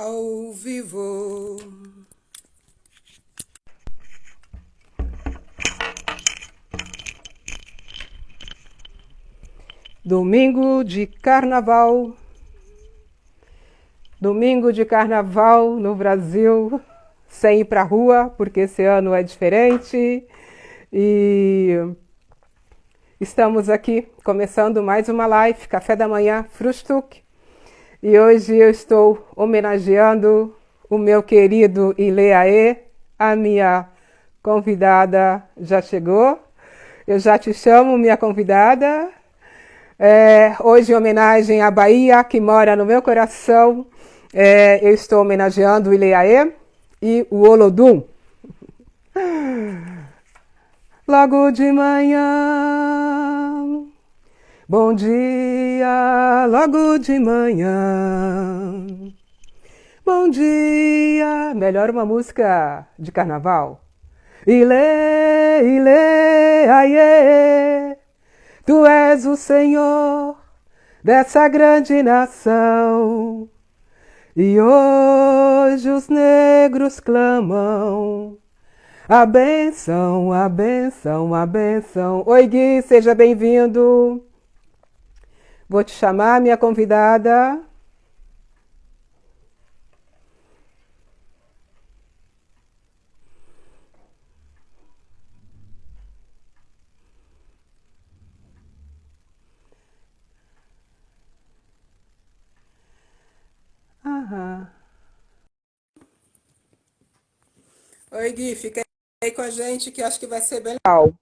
Ao vivo. Domingo de carnaval. Domingo de carnaval no Brasil, sem ir pra rua, porque esse ano é diferente. E estamos aqui começando mais uma live, Café da Manhã, Frühstück. E hoje eu estou homenageando o meu querido Ileaê, a minha convidada já chegou. Eu já te chamo, minha convidada. Hoje, em homenagem à Bahia, que mora no meu coração, eu estou homenageando o Ileaê e o Olodum. Logo de manhã, bom dia, logo de manhã. Bom dia, melhor uma música de carnaval. Ile, ile, aiê, tu és o Senhor dessa grande nação. E hoje os negros clamam a bênção, a bênção, a bênção. Oi, Gui, seja bem-vindo. Vou te chamar, minha convidada. Aham. Oi, Gui, fica aí com a gente que acho que vai ser bem legal.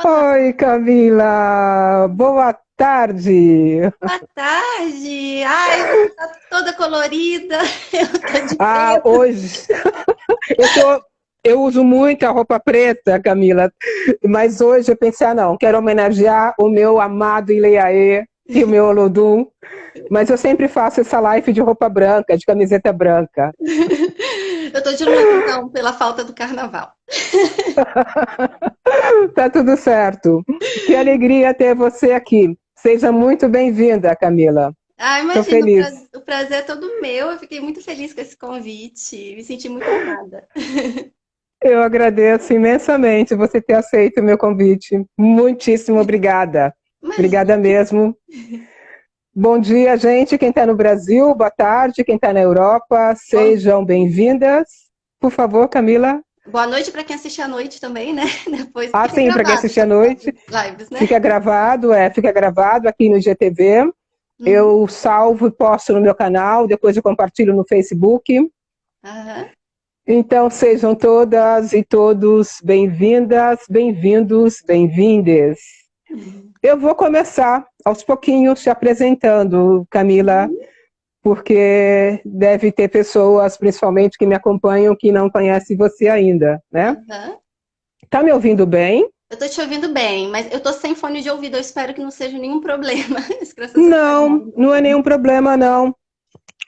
Oi, Camila, boa tarde. Boa tarde! Ai, você tá toda colorida, eu tô de preto. Hoje eu tô, eu uso muito a roupa preta, Camila, mas hoje eu pensei, não, quero homenagear o meu amado Ileaê e o meu Olodum, mas eu sempre faço essa live de roupa branca, de camiseta branca. Eu tô de luto, então, pela falta do carnaval. Tá tudo certo. Que alegria ter você aqui. Seja muito bem-vinda, Camila. Ah, Estou imagina, feliz. o prazer é todo meu. Eu fiquei muito feliz com esse convite, me senti muito honrada. Eu agradeço imensamente você ter aceito o meu convite. Muitíssimo obrigada. Imagina. Obrigada mesmo. Bom dia, gente. Quem está no Brasil, boa tarde. Quem está na Europa, Bom, sejam bem-vindas. Por favor, Camila. boa noite para quem assiste à noite também, né? Depois Ah, fica sim, para quem gravado assistir à essas noite, lives, né? fica gravado aqui no IGTV. Uhum. Eu salvo e posto no meu canal, depois eu compartilho no Facebook. Aham. Então, sejam todas e todos bem-vindas, bem-vindos, bem-vindes. Eu vou começar aos pouquinhos te apresentando, Camila, Uhum. porque deve ter pessoas, principalmente, que me acompanham, que não conhecem você ainda, né? Aham. Tá me ouvindo bem? Eu tô te ouvindo bem, mas eu tô sem fone de ouvido. Eu espero que não seja nenhum problema. Graças a Deus, Não, no não é fone. nenhum problema, não.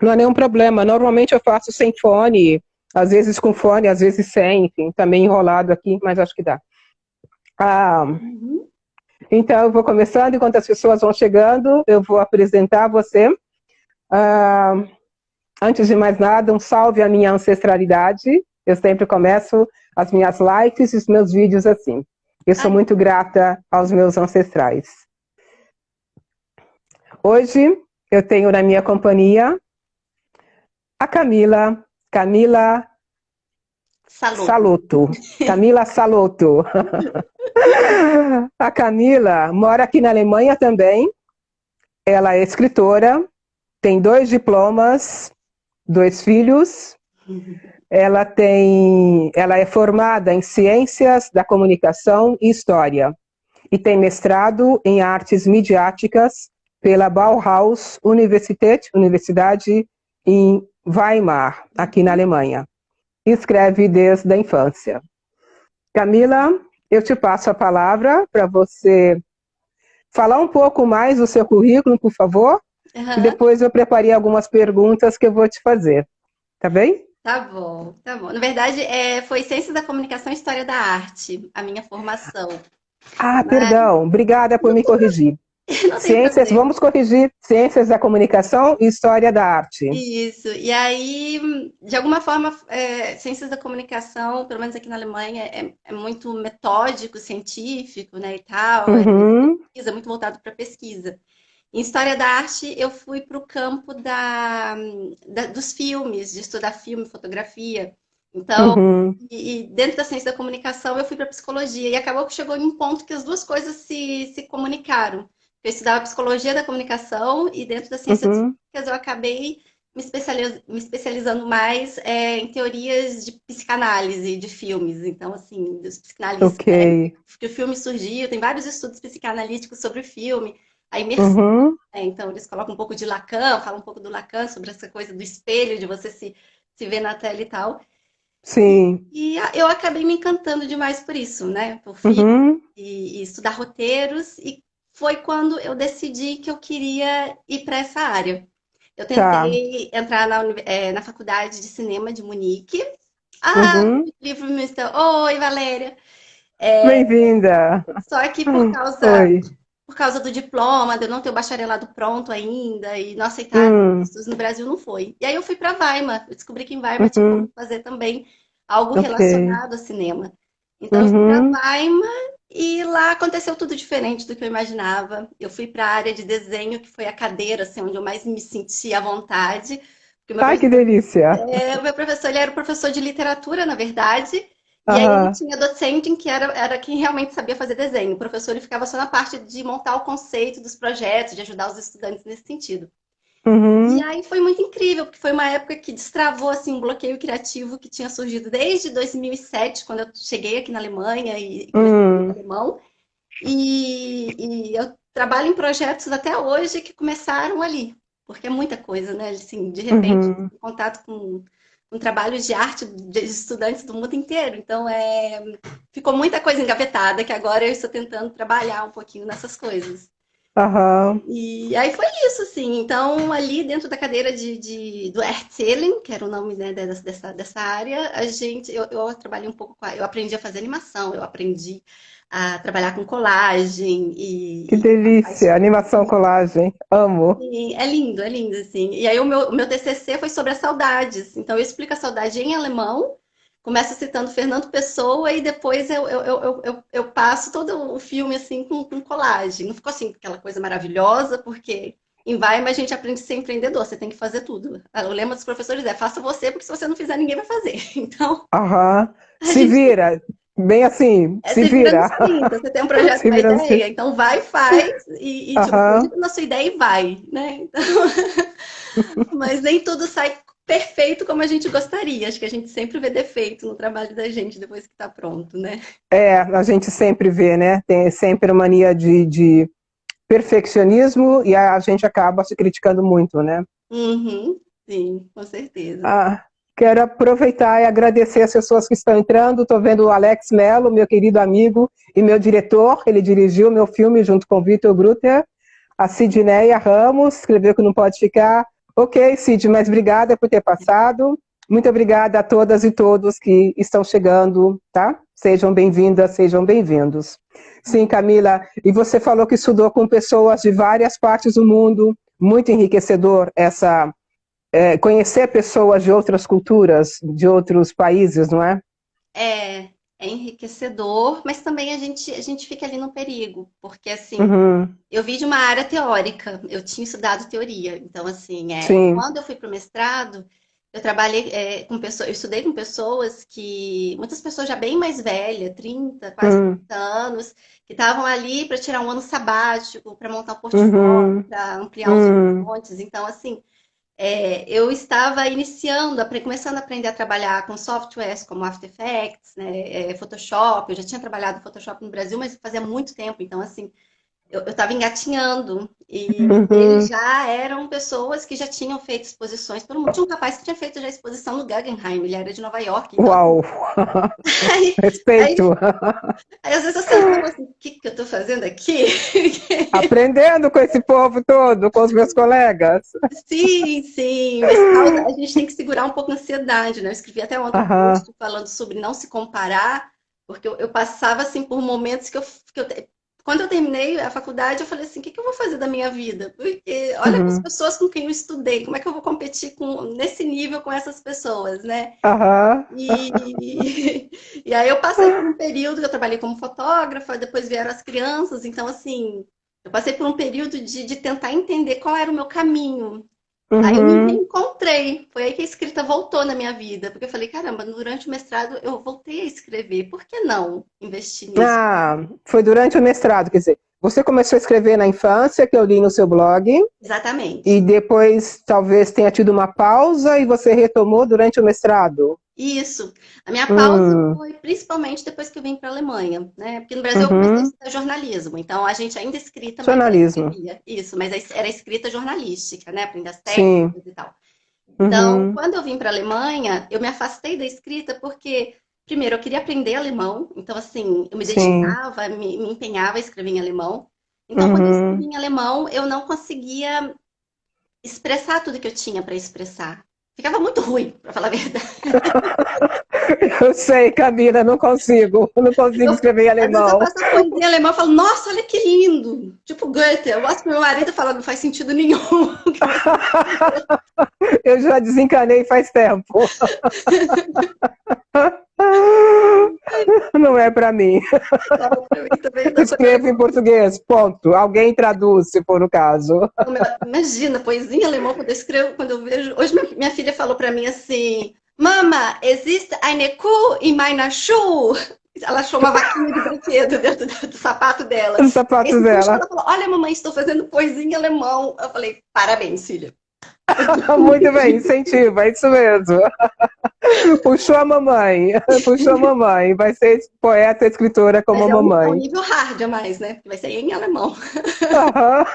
Não é nenhum problema. Normalmente eu faço sem fone, às vezes com fone, às vezes sem, enfim, tá meio enrolado aqui, mas acho que dá. Ah, Uhum. então eu vou começando, enquanto as pessoas vão chegando, eu vou apresentar você. Ah, Antes de mais nada, um salve à minha ancestralidade. Eu sempre começo as minhas lives e os meus vídeos assim. Eu sou Ai, muito grata aos meus ancestrais. Hoje eu tenho na minha companhia a Camila Salute. Salotto. Camila Salotto. A Camila mora aqui na Alemanha também. Ela é escritora, tem 2 diplomas, 2 filhos. Ela é formada em Ciências da Comunicação e História e tem mestrado em Artes Midiáticas pela Bauhaus Universidade em Weimar, aqui na Alemanha. Escreve desde a infância. Camila, eu te passo a palavra para você falar um pouco mais do seu currículo, por favor, e Aham. depois eu preparei algumas perguntas que eu vou te fazer. Tá bem? Tá bom, tá bom. Na verdade, foi Ciências da Comunicação e História da Arte, a minha formação. Ah, Mas perdão. Obrigada por me corrigir. Não tem Ciências, problema. vamos corrigir, ciências da comunicação e história da arte. Isso. E aí, de alguma forma, ciências da comunicação, pelo menos aqui na Alemanha, é muito metódico, científico, né, e tal. É muito Uhum, pesquisa, muito voltado para pesquisa. Em história da arte, eu fui para o campo dos filmes, de estudar filme, fotografia. Então, uhum, e dentro da ciência da comunicação, eu fui para psicologia. E acabou que chegou em um ponto que as duas coisas se comunicaram. Eu estudava psicologia da comunicação e dentro da ciência uhum, eu acabei me especializando mais em teorias de psicanálise de filmes. Então, assim, dos psicanalistas, ok. né? Que o filme surgiu, tem vários estudos psicanalíticos sobre o filme, a imersão. Uhum, Então, eles colocam um pouco de Lacan, falam um pouco do Lacan sobre essa coisa do espelho, de você se ver na tela e tal. sim. Eu acabei me encantando demais por isso, né? Por filme Uhum, e estudar roteiros. E foi quando eu decidi que eu queria ir para essa área. Eu tá. tentei entrar na faculdade de cinema de Munique. Ah, Uhum, livro Mister. Oi, Valéria. bem-vinda. Só que Oi. por causa do diploma, de eu não ter o bacharelado pronto ainda e não aceitar Hum, vistos no Brasil, não foi. E aí eu fui para Weimar. Eu descobri que em Weimar tinha como uhum, fazer também algo ok. relacionado a cinema. Então eu fui para Uhum, Weimar e lá aconteceu tudo diferente do que eu imaginava. Eu fui para a área de desenho, que foi a cadeira assim, onde eu mais me senti à vontade. Porque ai, que delícia. o meu professor, ele era o professor de literatura, na verdade, e aí ele Aham, tinha docente que era quem realmente sabia fazer desenho. O professor ele ficava só na parte de montar o conceito dos projetos, de ajudar os estudantes nesse sentido. E uhum, aí foi muito incrível, porque foi uma época que destravou assim, um bloqueio criativo que tinha surgido desde 2007, quando eu cheguei aqui na Alemanha e comecei a estudar hum, alemão. E eu trabalho em projetos até hoje que começaram ali, porque é muita coisa, né? Assim, de repente, uhum. em contato com trabalhos de arte de estudantes do mundo inteiro. Então, ficou muita coisa engavetada que agora eu estou tentando trabalhar um pouquinho nessas coisas. Aham, E aí foi isso, assim. Então, ali dentro da cadeira do Erzählen, que era o nome, né, dessa área, eu trabalhei um pouco eu aprendi a fazer animação, eu aprendi a trabalhar com colagem que e delícia. Animação colagem. Amo. é lindo, assim. E aí o meu TCC foi sobre as saudades. Então eu explico a saudade em alemão, começo citando Fernando Pessoa e depois eu passo todo o filme assim com colagem. Não ficou assim aquela coisa maravilhosa, porque em Weimar a gente aprende a ser empreendedor, você tem que fazer tudo. O lema dos professores é faça você, porque se você não fizer, ninguém vai fazer. Então Aham. a Se gente vira. Bem assim, se se vira nos vira. 30. Você tem um projeto, Se uma vira nos... ideia, então vai, faz e tipo, Aham. acredita na sua ideia e vai, né? Então, mas nem tudo sai perfeito como a gente gostaria. Acho que a gente sempre vê defeito no trabalho da gente depois que está pronto, né? É, a gente sempre vê, né? Tem sempre a mania de perfeccionismo e a gente acaba se criticando muito, né? Uhum, sim, com certeza. Ah, quero aproveitar e agradecer as pessoas que estão entrando. Estou vendo o Alex Mello, meu querido amigo e meu diretor. Ele dirigiu meu filme junto com o Vitor Grutter. A Sidneia Ramos escreveu que não pode ficar. Ok, Sid, mas obrigada por ter passado. Muito obrigada a todas e todos que estão chegando, tá? Sejam bem-vindas, sejam bem-vindos. Sim, Camila, e você falou que estudou com pessoas de várias partes do mundo, muito enriquecedor conhecer pessoas de outras culturas, de outros países, não é? É, é enriquecedor, mas também a gente fica ali no perigo, porque assim, Uhum, eu vim de uma área teórica, eu tinha estudado teoria, então assim, sim. quando eu fui para o mestrado, eu trabalhei com pessoas, eu estudei com pessoas que, muitas pessoas já bem mais velhas, 30 quase Uhum, 30 anos, que estavam ali para tirar um ano sabático, para montar um portfólio, uhum, para ampliar os uhum, horizontes, então assim, eu estava iniciando, começando a aprender a trabalhar com softwares como After Effects, né, Photoshop, eu já tinha trabalhado Photoshop no Brasil, mas fazia muito tempo, então assim, eu estava engatinhando e eles uhum. já eram pessoas que já tinham feito exposições pelo mundo. Tinha um rapaz que tinha feito já exposição no Guggenheim, ele era de Nova York, então assim, Uau! aí, aí, Respeito! aí às vezes eu sentava assim, o que eu estou fazendo aqui? Aprendendo com esse povo todo, com os meus colegas. Sim, sim, mas a gente tem que segurar um pouco a ansiedade, né? Eu escrevi até ontem um Aham, post falando sobre não se comparar, porque eu passava assim por momentos que eu quando eu terminei a faculdade, eu falei assim, o que que eu vou fazer da minha vida? Porque olha as Uhum. pessoas com quem eu estudei, como é que eu vou competir nesse nível com essas pessoas, né? Aham. E, e aí eu passei por um período que eu trabalhei como fotógrafa, depois vieram as crianças, então assim, eu passei por um período de tentar entender qual era o meu caminho. Aí eu me Uhum. reencontrei, foi aí que a escrita voltou na minha vida, porque eu falei, caramba, durante o mestrado eu voltei a escrever, por que não investir nisso? Ah, foi durante o mestrado, quer dizer, você começou a escrever na infância, que eu li no seu blog, e Exatamente. depois talvez tenha tido uma pausa e você retomou durante o mestrado. Isso. A minha pausa Hum, foi principalmente depois que eu vim para a Alemanha, né? Porque no Brasil eu comecei a uhum. estudar jornalismo, então a gente ainda escrita, mas ela Jornalismo, escrevia. Isso, mas era escrita jornalística, né? Aprender as sim. técnicas e tal. Então, Uhum. quando eu vim para a Alemanha, eu me afastei da escrita porque, primeiro, eu queria aprender alemão, então, assim, eu me Sim. dedicava, me empenhava a escrever em alemão. Então, quando eu escrevia Uhum. em alemão, eu não conseguia expressar tudo que eu tinha para expressar. Ficava muito ruim, para falar a verdade. Eu sei, Camila, não consigo Eu, escrever em às vezes eu alemão. faço uma poesia em alemão e falo, nossa, olha que lindo! Tipo Goethe. Eu gosto pro meu marido e falo, não faz sentido nenhum. Eu já desencanei faz tempo. Não é para mim. Não, pra mim também não. Escrevo em português, ponto. Alguém traduz, se for o caso. Imagina, poesia em alemão, quando eu escrevo, quando eu vejo. Hoje minha filha falou pra mim assim: Mama, existe eine Kuh in meiner Schuh? Ela achou uma vaquinha de brinquedo dentro do sapato dela. Os sapatos Esse puxa, dela. ela falou: Olha, mamãe, estou fazendo poesia em alemão. Eu falei: Parabéns, filha. Muito bem, incentiva, é isso mesmo. Puxou a mamãe, puxou a mamãe. Vai ser poeta, escritora como Mas a é um mamãe. nível hard a mais, né? Porque vai ser em alemão. Aham,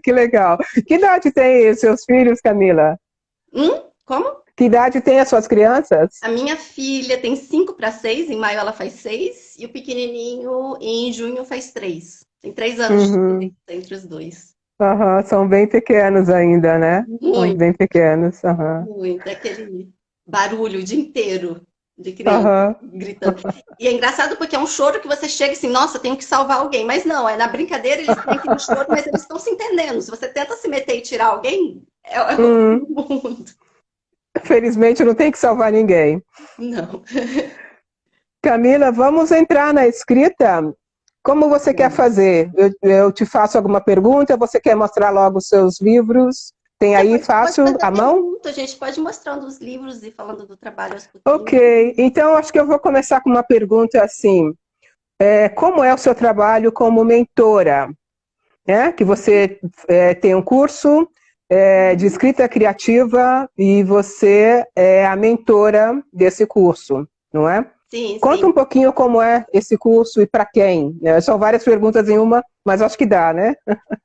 que legal. Que idade tem os seus filhos, Camila? Como? Que idade tem as suas crianças? A minha filha tem 5 para 6, em maio ela faz 6, e o pequenininho em junho faz 3. Tem 3 anos de diferença Uhum. entre os dois. Aham, são bem pequenos ainda, né? São Muito, bem pequenos. Aham. muito. É aquele barulho o dia inteiro de criança Aham. gritando. E é engraçado porque é um choro que você chega assim, nossa, tenho que salvar alguém. Mas não, é na brincadeira, eles têm aquele choro, mas eles estão se entendendo. Se você tenta se meter e tirar alguém, é o fim Hum, do mundo. felizmente não tem que salvar ninguém. Não. Camila, vamos entrar na escrita? Como você quer fazer? Eu te faço alguma pergunta? Você quer mostrar logo os seus livros? Tem aí Pode fácil fazer à mão? pergunta, a gente pode ir mostrando os livros e falando do trabalho aos pouquinhos. Ok, então acho que eu vou começar com uma pergunta assim. Como é o seu trabalho como mentora? Né? Que você tem um curso de escrita criativa e você é a mentora desse curso, não é? Sim, Conta sim. um pouquinho como é esse curso e para quem. São várias perguntas em uma, mas acho que dá, né?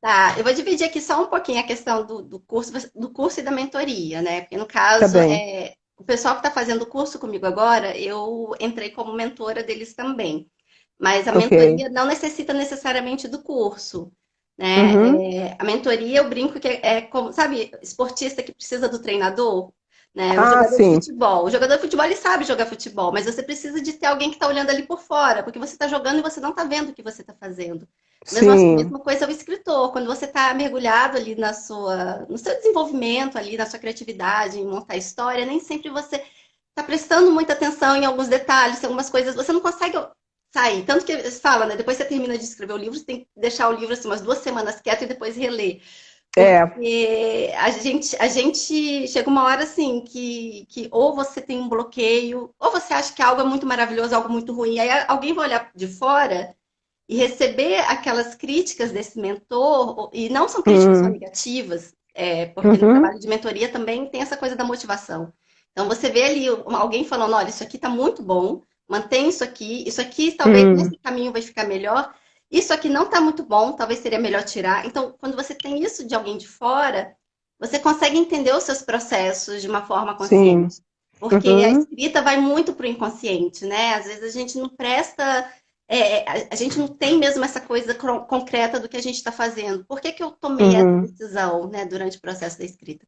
Tá, eu vou dividir aqui só um pouquinho a questão do curso e da mentoria, né? Porque no Tá caso, bem. o pessoal que está fazendo o curso comigo agora, eu entrei como mentora deles também. Mas a Ok. mentoria não necessita necessariamente do curso, né? Uhum. A mentoria, eu brinco que é como, sabe, esportista que precisa do treinador, né? O Ah, jogador de sim. futebol. O jogador de futebol, ele sabe jogar futebol, mas você precisa de ter alguém que está olhando ali por fora, porque você está jogando e você não está vendo o que você está fazendo. Sim. Mesma coisa é o escritor, quando você está mergulhado ali no seu desenvolvimento ali, na sua criatividade, em montar história, nem sempre você está prestando muita atenção em alguns detalhes, em algumas coisas, você não consegue sair. Tanto que eles falam, né? Depois você termina de escrever o livro, você tem que deixar o livro assim, umas 2 semanas quieto e depois reler. É. Porque a gente chega uma hora assim que ou você tem um bloqueio, ou você acha que algo é muito maravilhoso, algo muito ruim. Aí alguém vai olhar de fora e receber aquelas críticas desse mentor, e não são críticas só Uhum. negativas, porque no Uhum. trabalho de mentoria também tem essa coisa da motivação. Então você vê ali alguém falando, olha, isso aqui está muito bom, mantém isso aqui talvez Uhum. nesse caminho vai ficar melhor, isso aqui não está muito bom, talvez seria melhor tirar. Então, quando você tem isso de alguém de fora, você consegue entender os seus processos de uma forma Sim. consciente. Porque a Uhum. escrita vai muito para o inconsciente, né? Às vezes a gente não presta a gente não tem mesmo essa coisa concreta do que a gente está fazendo. Por que que eu tomei essa Uhum. decisão, né, durante o processo da escrita?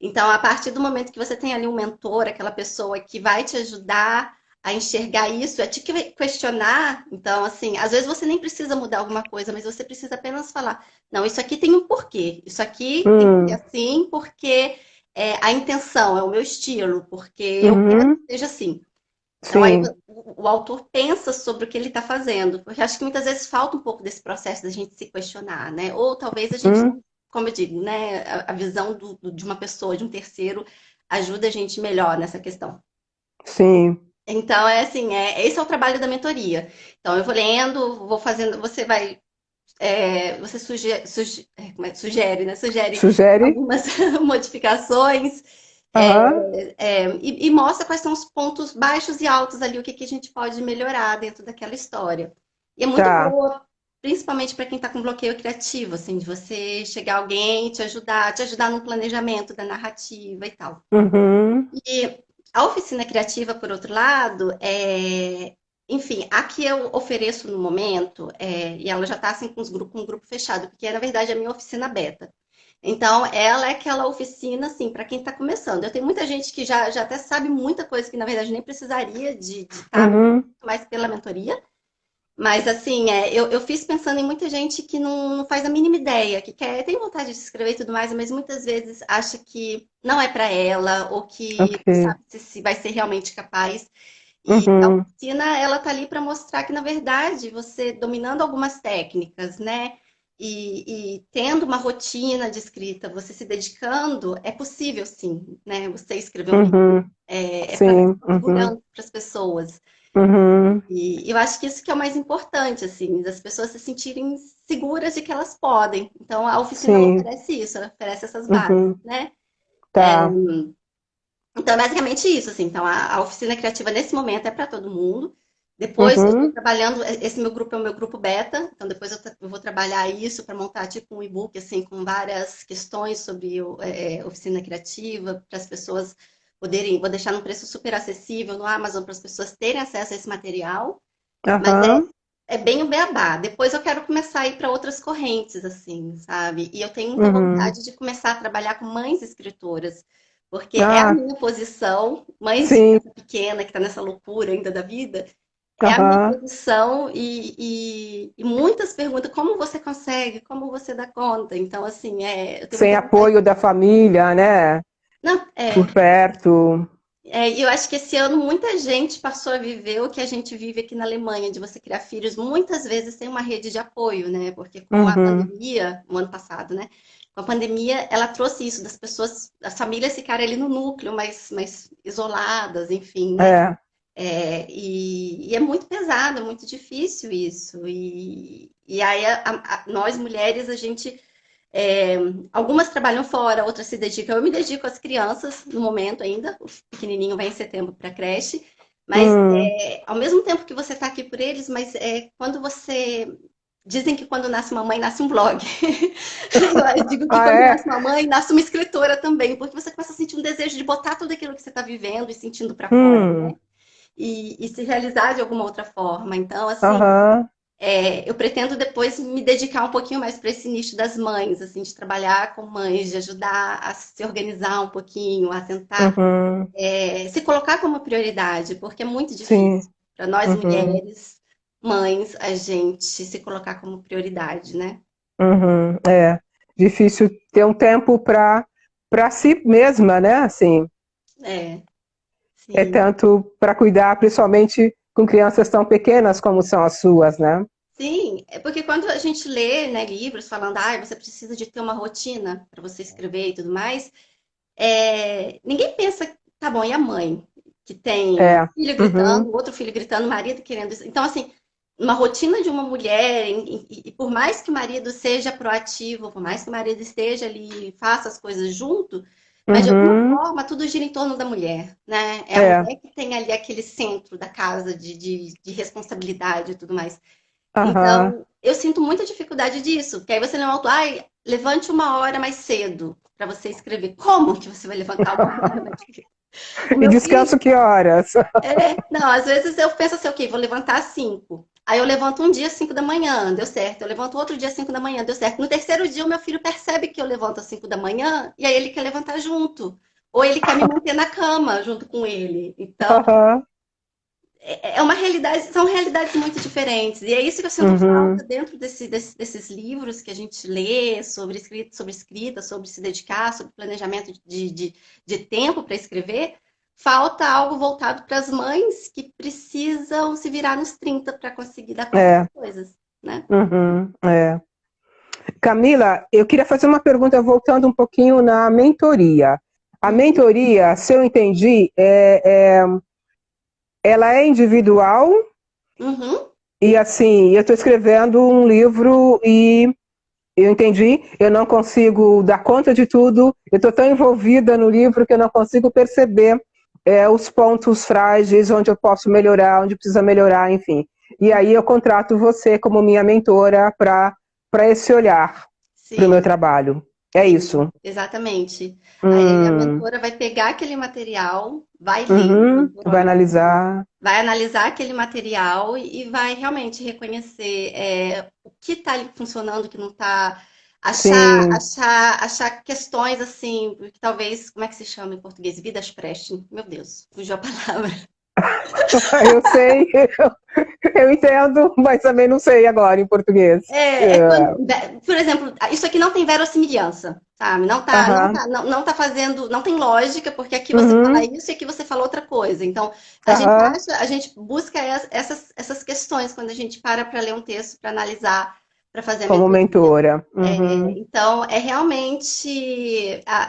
Então, a partir do momento que você tem ali um mentor, aquela pessoa que vai te ajudar a enxergar isso, a te questionar. Então, assim, às vezes você nem precisa mudar alguma coisa, mas você precisa apenas falar: não, isso aqui tem um porquê, isso aqui tem que ser Hum, assim, porque a intenção é o meu estilo, porque eu quero uhum, que seja assim. Então, aí sim. o autor pensa sobre o que ele está fazendo, porque acho que muitas vezes falta um pouco desse processo da gente se questionar, né? Ou talvez a gente, Hum, como eu digo, né, a visão de uma pessoa, de um terceiro, ajuda a gente melhor nessa questão. sim. Então, é assim, esse é o trabalho da mentoria. Então, eu vou lendo, vou fazendo, você vai, você sugere, né? Sugere Sugere? algumas modificações, Aham, e mostra quais são os pontos baixos e altos ali, o que, que a gente pode melhorar dentro daquela história. E é muito tá. boa, principalmente para quem está com bloqueio criativo, assim, de você chegar alguém, te ajudar no planejamento da narrativa e tal. Uhum, E a oficina criativa, por outro lado, enfim, a que eu ofereço no momento, e ela já está assim com um grupo fechado, porque na verdade é a minha oficina beta. Então, ela é aquela oficina, assim, para quem está começando. Eu tenho muita gente que já até sabe muita coisa que, na verdade, nem precisaria de estar uhum, mais pela mentoria. Mas, assim, eu fiz pensando em muita gente que não faz a mínima ideia, que quer, tem vontade de escrever e tudo mais, mas muitas vezes acha que não é para ela, ou que não ok. sabe se vai ser realmente capaz. E a Uhum, oficina, ela tá ali para mostrar que, na verdade, você dominando algumas técnicas, né? E tendo uma rotina de escrita, você se dedicando, é possível, sim, né? Você escrever um livro. uhum, É para dar sim, uhum, segurança para as pessoas. uhum, E eu acho que isso que é o mais importante, assim, das pessoas se sentirem seguras de que elas podem. Então, a oficina, ela sim, oferece isso, ela oferece essas bases, uhum, né? tá. Então, é basicamente isso, assim. Então, a oficina criativa, nesse momento, é para todo mundo. Depois, eu estou Uhum, trabalhando, esse meu grupo é o meu grupo beta, então depois eu vou trabalhar isso para montar, tipo, um e-book, assim, com várias questões sobre oficina criativa, para as pessoas poderem, vou deixar num preço super acessível no Amazon, para as pessoas terem acesso a esse material. Mas aham, é bem o beabá. Depois eu quero começar a ir para outras correntes, assim, sabe? E eu tenho muita uhum. vontade de começar a trabalhar com mães escritoras, porque é a Ah, minha posição, mães de sim, criança pequena, que está nessa loucura ainda da vida, é a minha aham. posição e muitas perguntam como você consegue, como você dá conta. Então, assim, eu tenho Sem muita vontade. apoio da família, né? Não, Por perto. e eu acho que esse ano muita gente passou a viver o que a gente vive aqui na Alemanha, de você criar filhos, muitas vezes sem uma rede de apoio, né? Porque com a Uhum, pandemia, no ano passado, né? Com a pandemia, ela trouxe isso das pessoas, as famílias ficarem ali no núcleo, mais isoladas, enfim, né? é. E é muito pesado, é muito difícil isso. E aí nós mulheres, a gente é, algumas trabalham fora, outras se dedicam. Eu me dedico às crianças no momento ainda. O pequenininho vai em setembro para a creche. Mas Hum. ao mesmo tempo que você está aqui por eles, mas quando você. Dizem que quando nasce uma mãe, nasce um blog. Eu digo que Ah, quando é? nasce uma mãe, nasce uma escritora também, porque você começa a sentir um desejo de botar tudo aquilo que você está vivendo e sentindo para fora, né? Hum, E se realizar de alguma outra forma. Então, assim, aham, eu pretendo depois me dedicar um pouquinho mais para esse nicho das mães, assim, de trabalhar com mães, de ajudar a se organizar um pouquinho, a tentar uhum, se colocar como prioridade, porque é muito sim, difícil para nós uhum, mulheres, mães, a gente se colocar como prioridade, né? uhum, é. Difícil ter um tempo para si mesma, né? Assim, É, é sim. tanto para cuidar, principalmente com crianças tão pequenas como são as suas, né? Sim, é porque quando a gente lê, né, livros falando, você precisa de ter uma rotina para você escrever e tudo mais, ninguém pensa, tá bom, e a mãe? Que tem É, filho uhum, gritando, outro filho gritando, marido querendo isso. Então, assim, uma rotina de uma mulher, e por mais que o marido seja proativo, por mais que o marido esteja ali, faça as coisas junto, mas de alguma uhum, forma tudo gira em torno da mulher, né? É a é, mulher que tem ali aquele centro da casa de responsabilidade e tudo mais. aham, Então, eu sinto muita dificuldade disso, porque aí você levanta, levante uma hora mais cedo para você escrever. Como que você vai levantar uma hora mais cedo? O e meu descanso filho, que horas? não, às vezes eu penso assim, ok, vou levantar às 5. Aí eu levanto um dia às 5 da manhã, deu certo. Eu levanto outro dia às 5 da manhã, deu certo. No terceiro dia, o meu filho percebe que eu levanto às 5 da manhã e aí ele quer levantar junto. Ou ele quer me manter na cama junto com ele. Então, Aham, é uma realidade, são realidades muito diferentes. E é isso que eu sinto Uhum. falta dentro desses livros que a gente lê sobre escrita, sobre se dedicar, sobre planejamento de tempo para escrever. Falta algo voltado para as mães que precisam se virar nos 30 para conseguir dar conta das É. coisas, né? Uhum. É. Camila, eu queria fazer uma pergunta voltando um pouquinho na mentoria. A Uhum, mentoria, se eu entendi, ela é individual uhum, e assim, eu estou escrevendo um livro e eu entendi, eu não consigo dar conta de tudo, eu estou tão envolvida no livro que eu não consigo perceber os pontos frágeis, onde eu posso melhorar, onde precisa melhorar, enfim. E aí eu contrato você como minha mentora para esse olhar para o meu sim. trabalho. É Sim, isso. exatamente. Aí a Hum, mentora vai pegar aquele material, vai ler um uhum, por vai um, analisar. vai analisar aquele material e vai realmente reconhecer o que está ali funcionando, o que não está, Sim, achar questões assim, que talvez, como é que se chama em português? Vidas prestem. Meu Deus, fugiu a palavra. eu sei, eu entendo, mas também não sei agora em português. Por exemplo, isso aqui não tem verossimilhança, sabe? Não tá, não Aham, tá, não tá fazendo, não tem lógica, porque aqui você fala uhum, isso e aqui você fala outra coisa. Então, aham, a gente busca essas questões quando a gente para ler um texto para analisar, para fazer a como mentoria. mentora. Uhum. Então, é realmente,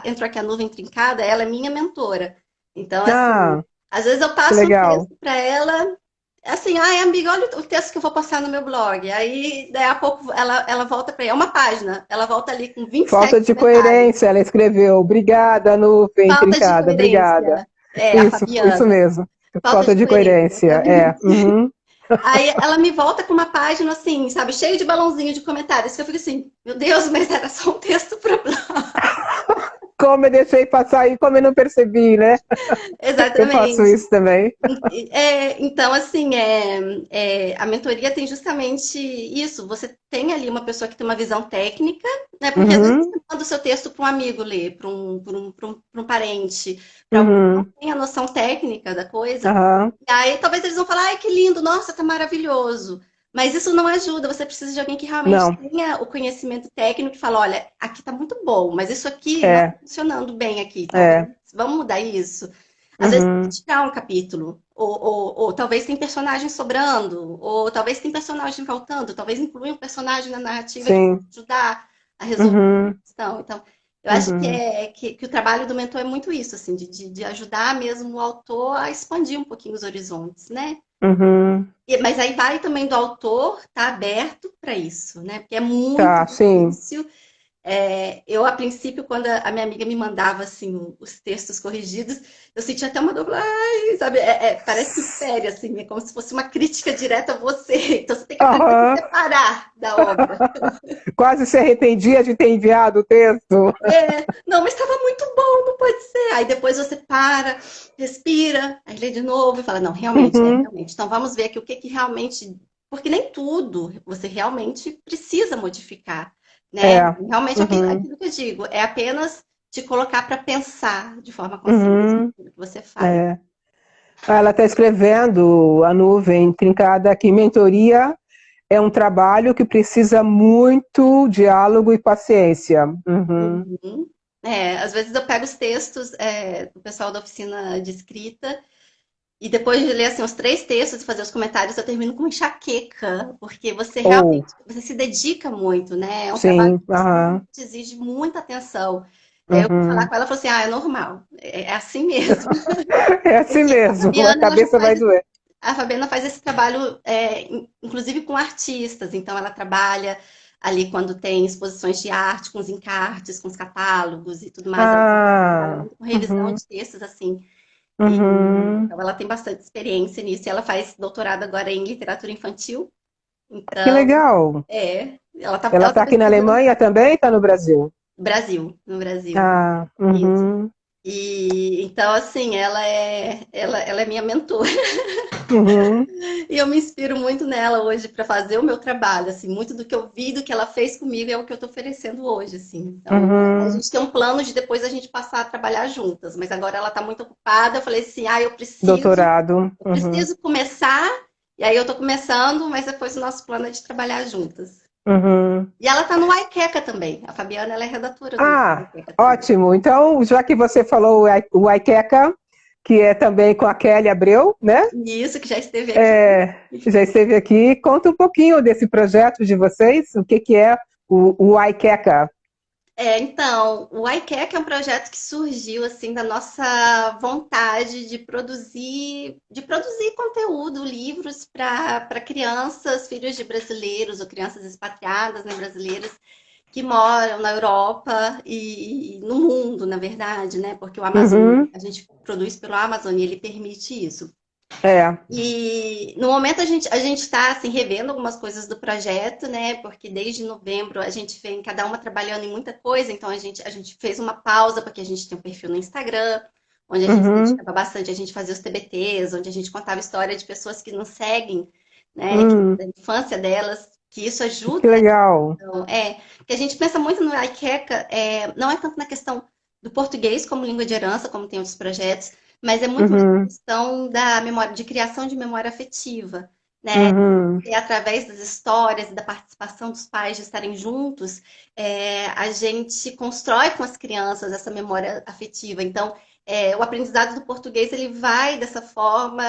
entrou aqui a nuvem trincada, ela é minha mentora. Então, assim, Ah, às vezes eu que passo um legal. texto para ela. Assim, ai, amiga, olha o texto que eu vou postar no meu blog. Aí, daí a pouco, ela volta para. É uma página. Ela volta ali com 27 Falta de comentários. coerência, ela escreveu. Obrigada, nuvem Falta de trincada, obrigada. coerência. É, a Isso Fabiana. mesmo. Falta Falta de de coerência, coerência, sabe? é. Uhum. Aí ela me volta com uma página assim, sabe, cheio de balãozinho de comentários. Que eu fico assim, meu Deus, mas era só um texto para blog. Como eu deixei passar aí, como eu não percebi, né? Eu faço Exatamente. isso também. Então, assim, a mentoria tem justamente isso. Você tem ali uma pessoa que tem uma visão técnica, né? Porque às vezes Uhum, você manda o seu texto para um amigo ler, para um parente, para alguém que não uhum, tem a noção técnica da coisa. aham. E aí talvez eles vão falar, ai, que lindo, nossa, tá maravilhoso. Mas isso não ajuda, você precisa de alguém que realmente Não, tenha o conhecimento técnico e fala, olha, aqui tá muito bom, mas isso aqui não tá é, funcionando bem aqui, talvez, é. vamos mudar isso. Às vezes tem Uhum, que tirar um capítulo, ou talvez tem personagem sobrando, ou talvez tem personagem faltando, talvez incluir um personagem na narrativa que pode sim. ajudar a resolver a Uhum, questão. Então, eu acho uhum, que o trabalho do mentor é muito isso, assim, de ajudar mesmo o autor a expandir um pouquinho os horizontes, né? uhum. Mas aí vai também do autor estar aberto para isso, né? Porque é muito Tá, sim. difícil eu, a princípio, quando a minha amiga me mandava assim os textos corrigidos, eu sentia até uma dor, ai, sabe? Parece que fere, assim, é como se fosse uma crítica direta a você. Então você tem que aprender a se Aham. separar da obra. Quase se arrependia de ter enviado o texto. Não, mas estava muito bom, não pode ser. Aí depois você para, respira, aí lê de novo e fala, não, realmente, Uhum, realmente. Então vamos ver aqui o que que realmente. Porque nem tudo você realmente precisa modificar, né? é. Realmente Uhum, aquilo que eu digo, é apenas te colocar para pensar de forma consciente uhum, naquilo que você faz. é. Ela está escrevendo a nuvem trincada aqui. Mentoria é um trabalho que precisa muito diálogo e paciência. Uhum. Uhum. Às vezes eu pego os textos do pessoal da oficina de escrita. E depois de ler assim, os 3 textos e fazer os comentários, eu termino com enxaqueca, porque você Ou, realmente você se dedica muito, né? É um trabalho sim, que aham. te exige muita atenção. E aí eu fui falar Uhum. com ela e falou assim: ah, é normal, é assim mesmo. É assim Porque mesmo, a cabeça vai doer. a Fabiana faz esse trabalho, inclusive com artistas, então ela trabalha ali quando tem exposições de arte, com os encartes, com os catálogos e tudo mais. Ela trabalha Ah, muito com revisão uhum, de textos, assim. E, uhum. então, ela tem bastante experiência nisso. E ela faz doutorado agora em literatura infantil. Que Então, legal. Ela ela está tá aqui na pesquisando Alemanha também? Está no Brasil? Brasil, no Brasil. Ah, Isso. uhum. E então, assim, ela é minha mentora. Uhum, E eu me inspiro muito nela hoje para fazer o meu trabalho, assim, muito do que eu vi, do que ela fez comigo é o que eu estou oferecendo hoje, assim. Então, a uhum. gente tem um plano de depois a gente passar a trabalhar juntas, mas agora ela está muito ocupada. Eu falei assim, eu preciso, Doutorado. eu Uhum, preciso começar. E aí eu estou começando, mas depois o nosso plano é de trabalhar juntas. uhum. E ela está no Iqueca também. A Fabiana, ela é redatora do Ah, Iqueca também. ótimo. Então, já que você falou o Aiqueca, que é também com a Kelly Abreu, né? E isso que já esteve aqui. É, já esteve aqui. Conta um pouquinho desse projeto de vocês, o que que é o Aiqueca. Então, o iCare é um projeto que surgiu assim da nossa vontade de produzir conteúdo, livros para crianças, filhos de brasileiros ou crianças expatriadas, né, brasileiras que moram na Europa e no mundo, na verdade, né? Porque o Amazon, Uhum, a gente produz pelo Amazon e ele permite isso. é. E no momento a gente está assim, revendo algumas coisas do projeto, né? Porque desde novembro a gente vem cada uma trabalhando em muita coisa, então a gente fez uma pausa, porque a gente tem um perfil no Instagram, onde a gente se Uhum, dedicava bastante, a gente fazia os TBTs, onde a gente contava história de pessoas que nos seguem, né? hum, Da infância delas, que isso que ajuda. legal. Então, que a gente pensa muito no IQECA, não é tanto na questão do português como língua de herança, como tem outros projetos, mas é muito mais a Uhum, questão da memória, de criação de memória afetiva, né? uhum, E através das histórias e da participação dos pais de estarem juntos, a gente constrói com as crianças essa memória afetiva. Então, o aprendizado do português ele vai dessa forma,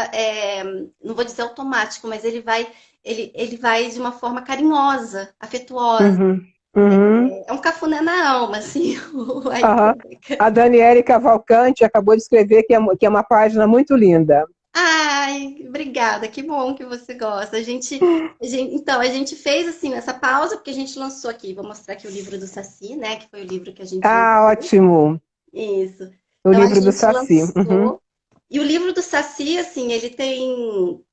não vou dizer automático, mas ele vai de uma forma carinhosa, afetuosa. uhum, uhum. É um cafuné na alma, assim, o Aham. Aikido. A Daniele Cavalcante acabou de escrever que é uma página muito linda. Ai, obrigada, que bom que você gosta. Então, a gente fez assim essa pausa, porque a gente lançou aqui, vou mostrar aqui o livro do Saci, né? Que foi o livro que a gente Ah, lançou. ótimo. Isso. O Então a livro do gente Saci. Uhum. lançou. E o livro do Saci, assim, ele tem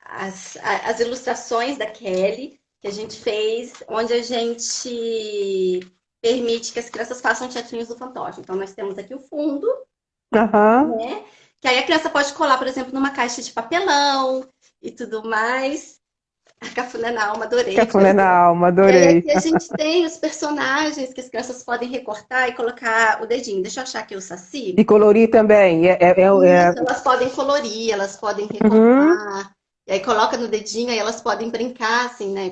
as ilustrações da Kelly que a gente fez, onde a gente permite que as crianças façam teatrinhos do fantoche. Então nós temos aqui o fundo, Aham. né? Que aí a criança pode colar, por exemplo, numa caixa de papelão e tudo mais. A Cafuné na alma, adorei. Cafuné na alma, E aí adorei. aqui a gente tem os personagens que as crianças podem recortar e colocar o dedinho. Deixa eu achar aqui o E Saci. colorir também. Isso, elas podem colorir, elas podem Uhum. recortar. E aí coloca no dedinho, aí elas podem brincar, assim, né?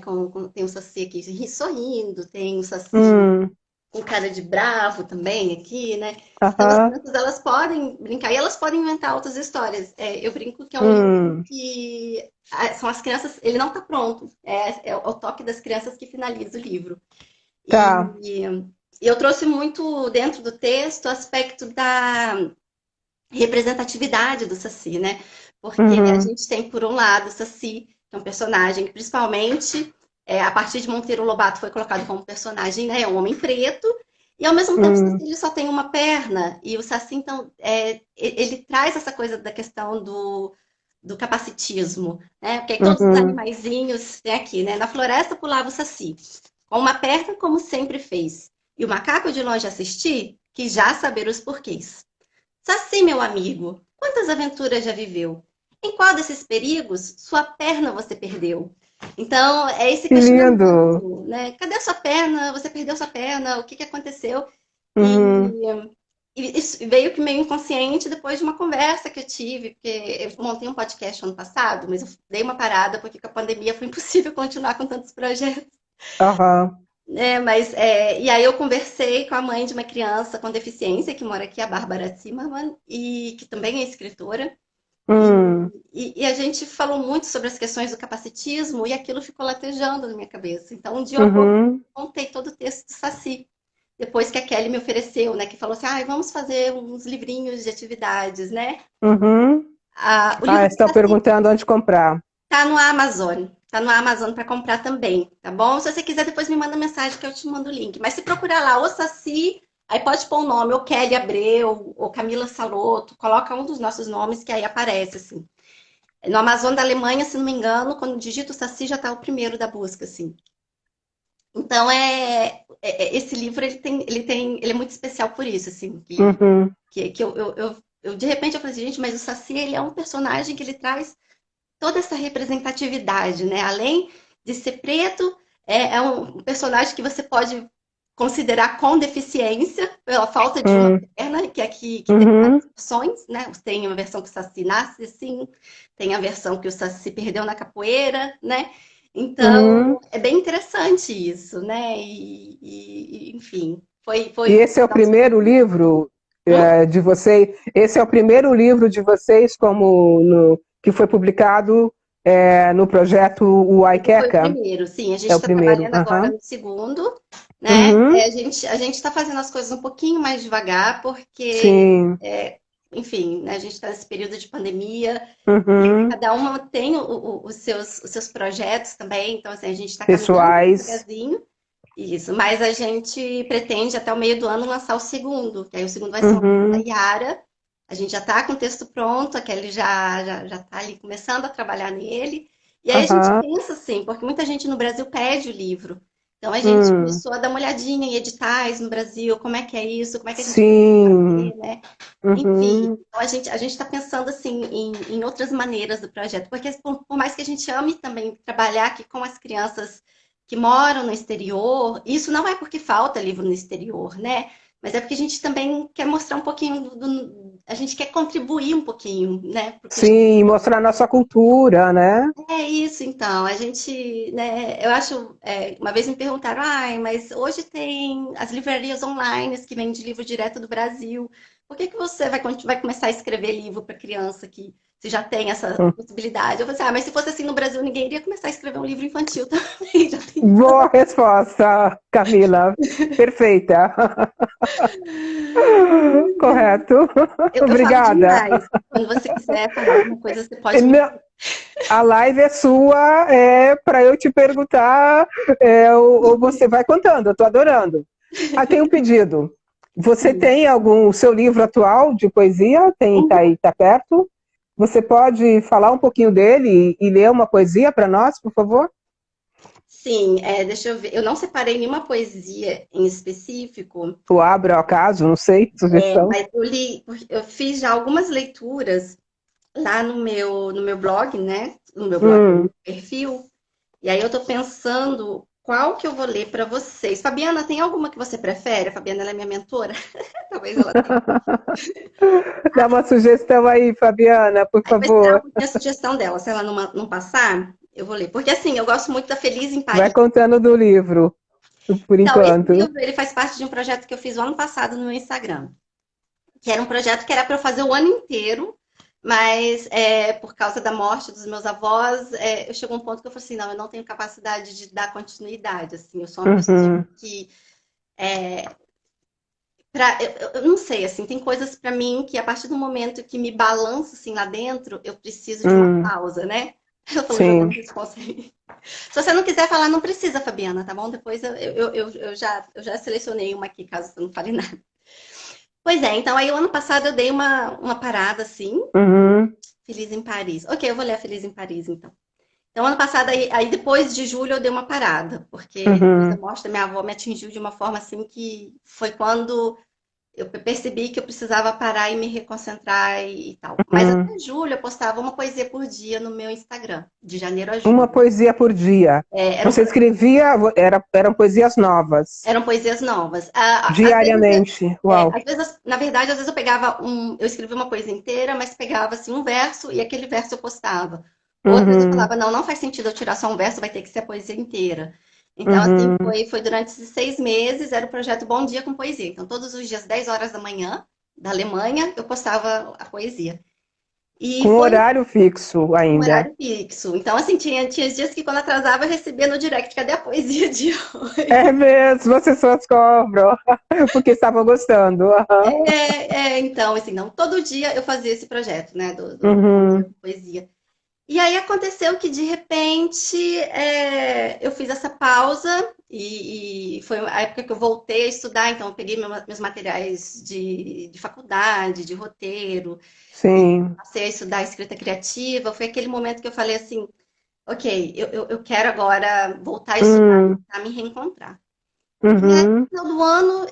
Tem o Saci aqui sorrindo, tem o Saci Hum. com cara de bravo também aqui, né? Então as Aham. crianças elas podem brincar e elas podem inventar outras histórias. Eu brinco que é um livro Hum. que são as crianças, ele não está pronto. É o toque das crianças que finaliza o livro. Tá. E eu trouxe muito dentro do texto o aspecto da representatividade do Saci, né? Porque a Uhum. gente tem, por um lado, o Saci, que é um personagem que, principalmente, a partir de Monteiro Lobato, foi colocado como personagem, né? É um homem preto, e ao mesmo tempo o Saci Hum. ele só tem uma perna, e o Saci, então, ele traz essa coisa da questão do capacitismo, né? Porque aí todos os Uhum. animaizinhos tem aqui, né? Na floresta pulava o Saci, com uma perna como sempre fez, e o macaco de longe assistir, que já saber os porquês. Saci, meu amigo, quantas aventuras já viveu? Em qual desses perigos sua perna você perdeu? Então, é esse Que lindo. questionamento, né? Cadê a sua perna? Você perdeu sua perna? O que aconteceu? Uhum. E isso veio que meio inconsciente depois de uma conversa que eu tive, porque eu montei um podcast ano passado, mas eu dei uma parada porque com a pandemia foi impossível continuar com tantos projetos. Aham. E aí eu conversei com a mãe de uma criança com deficiência que mora aqui, a Bárbara Zimmermann, e que também é escritora. E, Hum. e a gente falou muito sobre as questões do capacitismo e aquilo ficou latejando na minha cabeça. Então, um dia eu Uhum. montei todo o texto do Saci, depois que a Kelly me ofereceu, né, que falou assim, vamos fazer uns livrinhos de atividades, né? Uhum. O Ah, livro do estão Saci perguntando onde comprar. tá no Amazon para comprar também, tá bom? Se você quiser, depois me manda mensagem que eu te mando o link. Mas se procurar lá, o Saci, aí pode pôr o nome, ou Kelly Abreu, ou Camila Saloto, coloca um dos nossos nomes que aí aparece, assim. No Amazon da Alemanha, se não me engano, quando digita o Saci, já tá o primeiro da busca, assim. Então, esse livro, ele é muito especial por isso, assim, Uhum. que de repente, eu falei assim, gente, mas o Saci, ele é um personagem que ele traz toda essa representatividade, né? Além de ser preto, é um personagem que você pode considerar com deficiência, pela falta de uma Uhum. perna, que aqui que tem Uhum. várias opções, né? Tem uma versão que o Saci nasce assim, tem a versão que o Saci perdeu na capoeira, né? Então, Uhum. é bem interessante isso, né? Enfim, E foi esse é o primeiro livro de vocês? Esse é o primeiro livro de vocês que foi publicado no projeto Foi o Uaiqueca? primeiro, sim. A gente É o está primeiro. trabalhando agora Aham. no segundo, né? Uhum. A gente está fazendo as coisas um pouquinho mais devagar, porque, Sim. enfim, né, a gente está nesse período de pandemia, Uhum. cada uma tem os seus projetos também, então, assim, a gente está caminhando Pessoais. devagarzinho, isso, mas a gente pretende até o meio do ano lançar o segundo, que aí o segundo vai ser um livro da Uhum. Yara. A gente já está com o texto pronto, a Kelly já está ali começando a trabalhar nele. E aí a gente Aham. pensa assim, porque muita gente no Brasil pede o livro. Então a gente Hum. começou a dar uma olhadinha em editais no Brasil, como é que é isso, como é que a gente pode Sim. fazer, né? Enfim, Uhum. então a gente está pensando assim em outras maneiras do projeto, porque por mais que a gente ame também trabalhar aqui com as crianças que moram no exterior, isso não é porque falta livro no exterior, né? Mas é porque a gente também quer mostrar um pouquinho a gente quer contribuir um pouquinho, né? Porque Sim, mostrar nossa cultura, né? é isso, então. A gente, né? Eu acho. Uma vez me perguntaram, ai, mas hoje tem as livrarias online que vendem livro direto do Brasil. Por que que você vai começar a escrever livro para criança que se já tem essa possibilidade? Eu falei assim, mas se fosse assim no Brasil, ninguém iria começar a escrever um livro infantil também. Já tem. Boa resposta, Camila. Perfeita. Correto. Eu falo Obrigada. demais. Quando você quiser falar alguma coisa, você pode me. Não, a live é sua, para eu te perguntar, ou você vai contando, eu estou adorando. Ah, tem um pedido. Você Sim. tem o seu livro atual de poesia? Tá aí, tá perto? Você pode falar um pouquinho dele e ler uma poesia para nós, por favor? Sim, deixa eu ver. Eu não separei nenhuma poesia em específico, O abra ao acaso, não sei, sugestão. mas eu fiz já algumas leituras lá no meu blog, né? No meu blog, no Hum. meu perfil. E aí eu tô pensando qual que eu vou ler para vocês. Fabiana, tem alguma que você prefere? A Fabiana, ela é minha mentora. Talvez ela tenha. Dá uma sugestão aí, Fabiana, por Eu vou esperar um favor. pouquinho a sugestão dela. Se ela não passar, eu vou ler. Porque assim, eu gosto muito da Feliz em Vai Paris. contando do livro, por Então, esse enquanto. livro, ele faz parte de um projeto que eu fiz o ano passado no meu Instagram. Que era um projeto que era para eu fazer o ano inteiro, mas por causa da morte dos meus avós, eu chegou um ponto que eu falei assim, não, eu não tenho capacidade de dar continuidade, assim, eu sou uma pessoa Uhum. que, eu não sei, assim, tem coisas para mim que a partir do momento que me balanço assim lá dentro, eu preciso de uma Hum. pausa, né? Eu tô jogando Sim. resposta aí. Se você não quiser falar, não precisa, Fabiana, tá bom? Depois eu já selecionei uma aqui, caso você não fale nada. Pois é, então aí o ano passado eu dei uma parada assim, Uhum. Feliz em Paris. Ok, eu vou ler a Feliz em Paris, então. Então, ano passado, aí depois de julho, eu dei uma parada, porque depois da Uhum. morte da minha avó me atingiu de uma forma assim que foi quando eu percebi que eu precisava parar e me reconcentrar e tal. Mas Uhum. até julho eu postava uma poesia por dia no meu Instagram, de janeiro a Uma julho. poesia por dia. É, eram, Você escrevia, eram poesias novas, eram poesias novas. diariamente. Uau. Às vezes, na verdade, às vezes eu escrevia uma coisa inteira, mas pegava assim um verso e aquele verso eu postava. Outras eu Uhum. falava, não, não faz sentido eu tirar só um verso, vai ter que ser a poesia inteira. Então, assim, Uhum. foi durante esses 6 meses, era o projeto Bom Dia com Poesia. Então, todos os dias, 10 horas da manhã, da Alemanha, eu postava a poesia. E Com foi horário fixo um ainda. horário fixo. Então, assim, tinha dias que quando atrasava, eu recebia no direct, cadê a poesia de hoje? É mesmo, as pessoas cobram, porque estavam gostando. Aham. Então, assim, não, todo dia eu fazia esse projeto, né, do Bom Dia Uhum. com Poesia. E aí aconteceu que, de repente, eu fiz essa pausa e foi a época que eu voltei a estudar, então eu peguei meus materiais de faculdade, de roteiro, e Sim. passei a estudar escrita criativa. Foi aquele momento que eu falei assim, ok, eu quero agora voltar a estudar, Hum, a me reencontrar. E aí, no uhum, final do ano,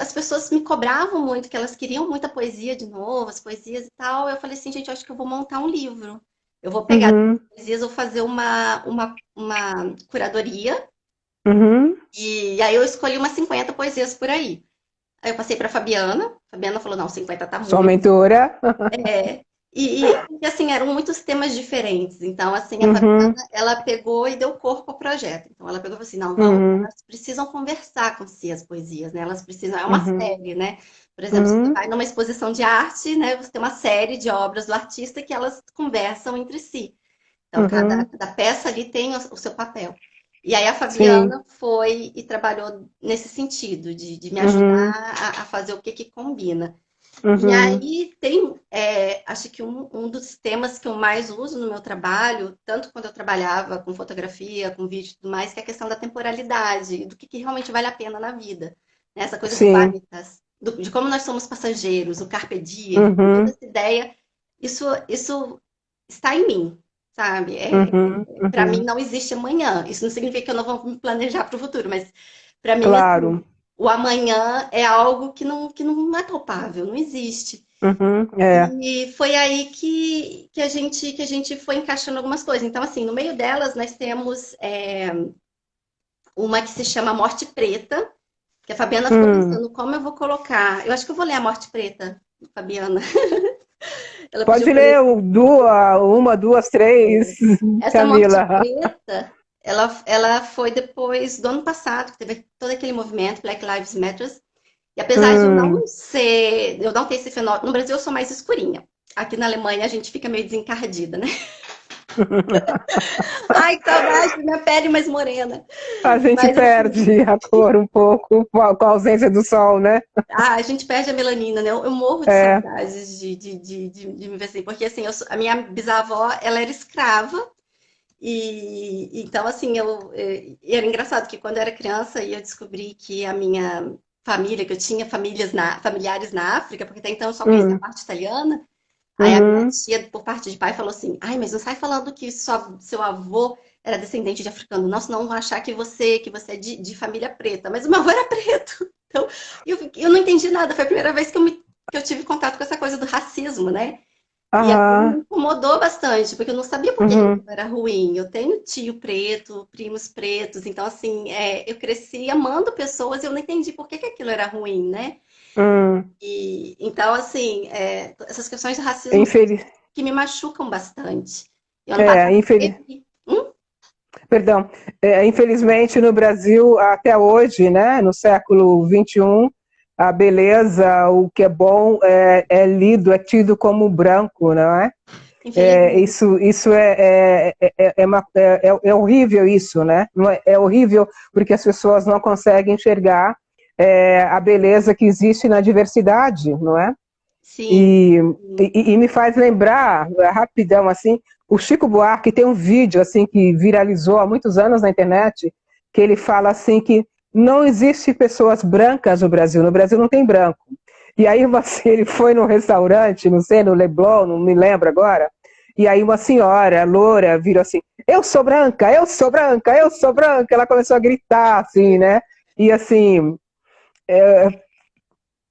as pessoas me cobravam muito, que elas queriam muita poesia de novo, as poesias e tal. Eu falei assim, gente, eu acho que eu vou montar um livro. Eu vou pegar as uhum, poesias, vou fazer uma curadoria, uhum. e aí eu escolhi umas 50 poesias por aí. Aí eu passei para a Fabiana falou, não, 50 tá Sua muito. mentora. É, e, assim, eram muitos temas diferentes. Então, assim, a Uhum, Fabiana, ela pegou e deu corpo ao projeto. Então, ela pegou e falou assim, não, vamos, uhum, elas precisam conversar com si as poesias, né? Elas precisam, é uma uhum, série, né? Por exemplo, se você uhum, vai numa exposição de arte, né? Você tem uma série de obras do artista que elas conversam entre si. Então, uhum. cada peça ali tem o seu papel. E aí a Sim. Fabiana foi e trabalhou nesse sentido, de me ajudar Uhum, a fazer o que que combina. E uhum, aí tem, acho que um dos temas que eu mais uso no meu trabalho, tanto quando eu trabalhava com fotografia, com vídeo e tudo mais, que é a questão da temporalidade, do que realmente vale a pena na vida. Né? Essa coisa do sim. vanitas, de como nós somos passageiros, o carpe diem, toda Uhum, essa ideia, isso está em mim, sabe? uhum, Para mim uhum. não existe amanhã. Isso não significa que eu não vou me planejar para o futuro, mas para mim, assim, Claro. o amanhã é algo que não é palpável, não existe. Uhum, é. E foi aí que a gente foi encaixando algumas coisas. Então, assim, no meio delas, nós temos uma que se chama Morte Preta, que a Fabiana ficou Hum. pensando como eu vou colocar. Eu acho que eu vou ler a Morte Preta, Fabiana. Ela pediu Pode para ler. ler uma, duas, três, Essa Morte Camila. Preta, ela foi depois do ano passado, que teve todo aquele movimento, Black Lives Matter. E apesar de Hum. eu não ter esse fenótipo, no Brasil eu sou mais escurinha. Aqui na Alemanha a gente fica meio desencardida, né? Ai, que saudade da minha pele mais morena. A gente Mas assim, perde a cor um pouco com a ausência do sol, né? a gente perde a melanina, né? Eu morro de É. saudades de me ver assim, porque assim, a minha bisavó, ela era escrava, e então assim, e era engraçado que quando eu era criança e eu descobri que a minha família, que eu tinha familiares na África, porque até então eu só conhecia a Hum. parte italiana. Aí a minha Uhum. tia, por parte de pai, falou assim: ai, mas não sai falando que seu avô era descendente de africano. Nossa, não vão achar que você é de família preta. Mas o meu avô era preto. Então, eu não entendi nada. Foi a primeira vez que eu tive contato com essa coisa do racismo, né? E aquilo me Aham. incomodou bastante, porque eu não sabia por que aquilo Uhum. era ruim. Eu tenho tio preto, primos pretos, então, assim, eu cresci amando pessoas e eu não entendi por que aquilo era ruim, né? Hum. E, então, assim, essas questões de racismo Infeliz... que me machucam bastante. E ano É, passado infeliz... teve. Perdão. Infelizmente, no Brasil, até hoje, né, no século XXI, a beleza, o que é bom, é lido, é tido como branco, não é? Infelizmente. Isso é horrível isso, né? É horrível porque as pessoas não conseguem enxergar a beleza que existe na diversidade, não é? Sim, E, sim. e me faz lembrar, rapidão assim, o Chico Buarque tem um vídeo assim que viralizou há muitos anos na internet, que ele fala assim que não existe pessoas brancas no Brasil não tem branco. E aí ele foi num restaurante, não sei, no Leblon, não me lembro agora, e aí uma senhora, loura, virou assim, eu sou branca, eu sou branca, eu sou branca. Ela começou a gritar, assim, né? E assim,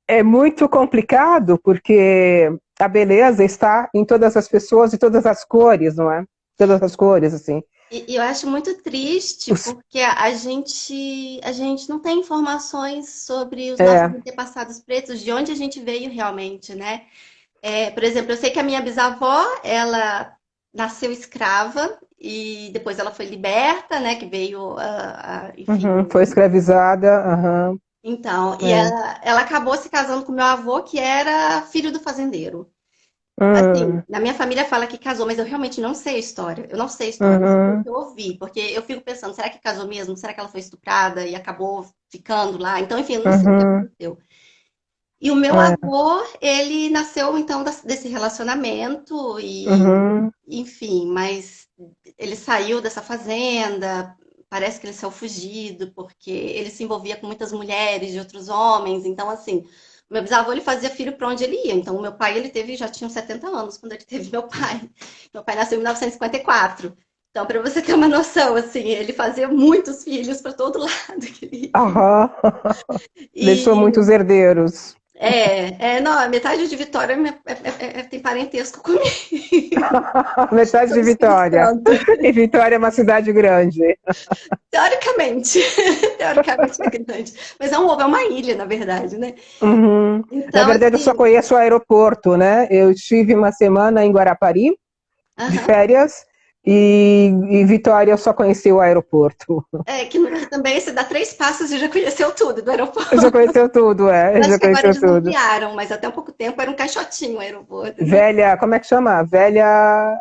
é muito complicado porque a beleza está em todas as pessoas, de todas as cores, não é? Todas as cores, assim. E eu acho muito triste Os- porque a gente não tem informações sobre os nossos é, antepassados pretos, de onde a gente veio realmente, né? Por exemplo, eu sei que a minha bisavó, ela nasceu escrava e depois ela foi liberta, né? Que veio, uhum, foi enfim. escravizada, uhum, Então, e é, ela acabou se casando com meu avô, que era filho do fazendeiro. Assim, uhum, na minha família fala que casou, mas eu realmente não sei a história. Eu não sei a história, só foi o uhum, que eu ouvi, porque eu fico pensando, será que casou mesmo? Será que ela foi estuprada e acabou ficando lá? Então, enfim, eu não sei o que uhum, aconteceu. E o meu é, avô, ele nasceu então desse relacionamento e, uhum, enfim, mas ele saiu dessa fazenda, parece que ele saiu fugido, porque ele se envolvia com muitas mulheres de outros homens, então assim, o meu bisavô ele fazia filho para onde ele ia. Então o meu pai ele teve já tinha uns 70 anos quando ele teve meu pai. Meu pai nasceu em 1954. Então, para você ter uma noção, assim, ele fazia muitos filhos para todo lado. Aham. Deixou E muitos herdeiros. não, a metade de Vitória tem parentesco comigo. Metade Sou de do Espírito Vitória. Santo. E Vitória é uma cidade grande. Teoricamente, teoricamente é grande. Mas é um ovo, é uma ilha, na verdade, né? Uhum. Na Então, verdade, eu só assim, conheço o aeroporto, né? Eu estive uma semana em Guarapari, de aham. férias, e Vitória eu só conheci o aeroporto. Que também se dá 3 passos e já conheceu tudo do aeroporto. Já conheceu tudo, Eu acho já que agora conheceu eles tudo. ampliaram, mas até um pouco tempo era um caixotinho o aeroporto, né? Velha, como é que chama? Velha.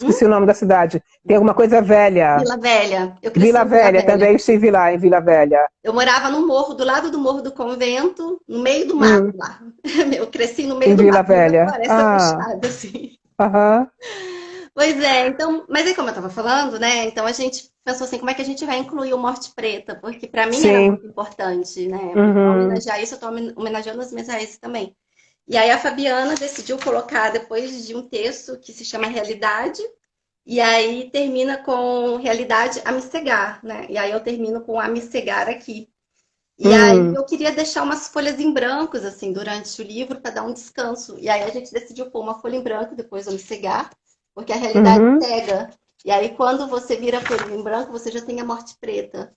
Hum? Esqueci o nome da cidade. Tem alguma coisa velha. Vila Velha. Eu cresci Vila em Vila Velha, Velha. também estive lá em Vila Velha. Eu morava no morro, do lado do Morro do Convento, no meio do mato Hum, lá. Eu cresci no meio em do Vila mato, no meio da Velha. floresta Ah, fechada, assim. aham. Pois é, então, mas aí como eu estava falando, né? Então a gente pensou assim, como é que a gente vai incluir o Morte Preta? Porque para mim era Sim. muito importante, né? E para Uhum. homenagear isso, eu estou homenageando as minhas raízes também. E aí a Fabiana decidiu colocar depois de um texto que se chama Realidade, e aí termina com Realidade a me cegar, né? E aí eu termino com a me cegar aqui. E aí Hum, eu queria deixar umas folhas em brancos, assim, durante o livro, para dar um descanso. E aí a gente decidiu pôr uma folha em branco, depois eu me cegar, porque a realidade uhum, cega. E aí quando você vira a folha em branco, você já tem a morte preta.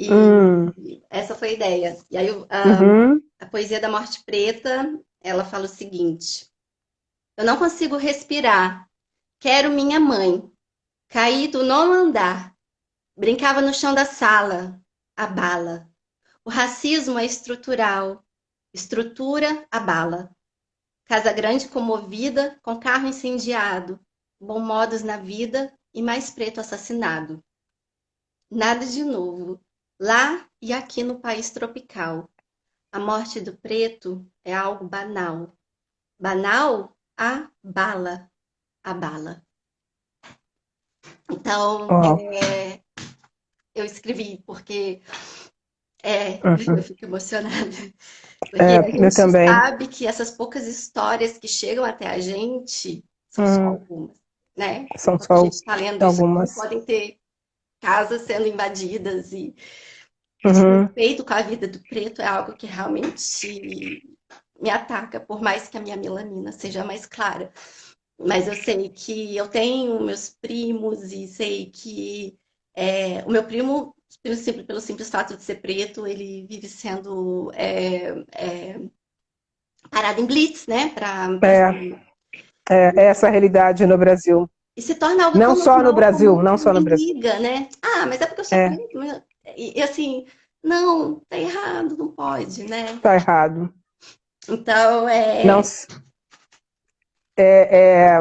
hum, E essa foi a ideia. E aí uhum, a poesia da morte preta, ela fala o seguinte: eu não consigo respirar. Quero minha mãe. Caí do nono andar. Brincava no chão da sala. A bala. O racismo é estrutural. Estrutura a bala. Casa grande comovida, com carro incendiado. Bom modos na vida e mais preto assassinado. Nada de novo. Lá e aqui no país tropical. A morte do preto é algo banal. Banal? A bala. A bala. Então, ó, eu escrevi porque eu uhum. fico emocionada. Porque É, a eu gente também. sabe que essas poucas histórias que chegam até a gente são só Hum, algumas, né? são Enquanto a só gente está lendo isso aqui, algumas. podem ter casas sendo invadidas e o Uhum, desrespeito com a vida do preto é algo que realmente me ataca, por mais que a minha melanina seja mais clara. Mas eu sei que eu tenho meus primos e sei que o meu primo, pelo simples fato de ser preto, ele vive sendo parado em blitz, né? é, é essa a realidade no Brasil. E se torna algo Não tão só no normal Brasil, como não só no ninguém Brasil. liga, né? Ah, mas é porque eu sou É, preto. E assim, não, tá errado, não pode, né? tá errado. Então, Não, é,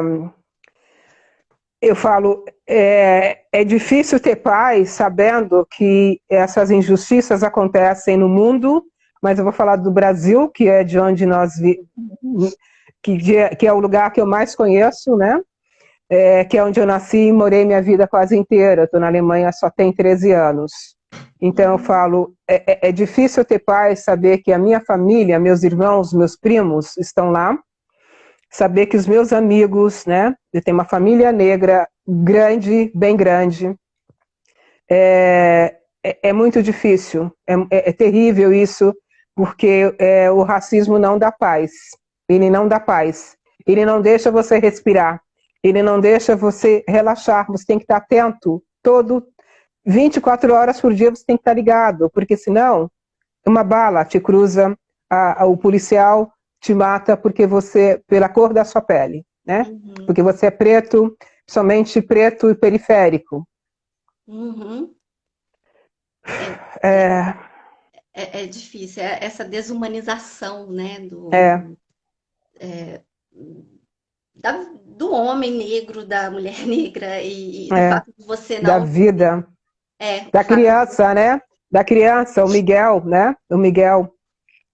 eu falo, é difícil ter paz sabendo que essas injustiças acontecem no mundo, mas eu vou falar do Brasil, que é de onde que é o lugar que eu mais conheço, né? Que é onde eu nasci e morei minha vida quase inteira. Estou na Alemanha só tem 13 anos. Então eu falo, é difícil ter paz saber que a minha família, meus irmãos, meus primos estão lá, saber que os meus amigos, né? Eu tenho uma família negra grande, bem grande. É muito difícil, é terrível isso, porque o racismo não dá paz. Ele não dá paz. Ele não deixa você respirar. Ele não deixa você relaxar. Você tem que estar atento. 24 horas por dia você tem que estar ligado, porque senão uma bala te cruza, o policial te mata porque pela cor da sua pele, né? uhum, Porque você é preto, somente preto e periférico. uhum, é, É, é difícil, essa desumanização, né, é, do homem negro, da mulher negra e do é, fato de você da não vida, o da fato de você, criança, né? Da criança, o Miguel, né? O Miguel,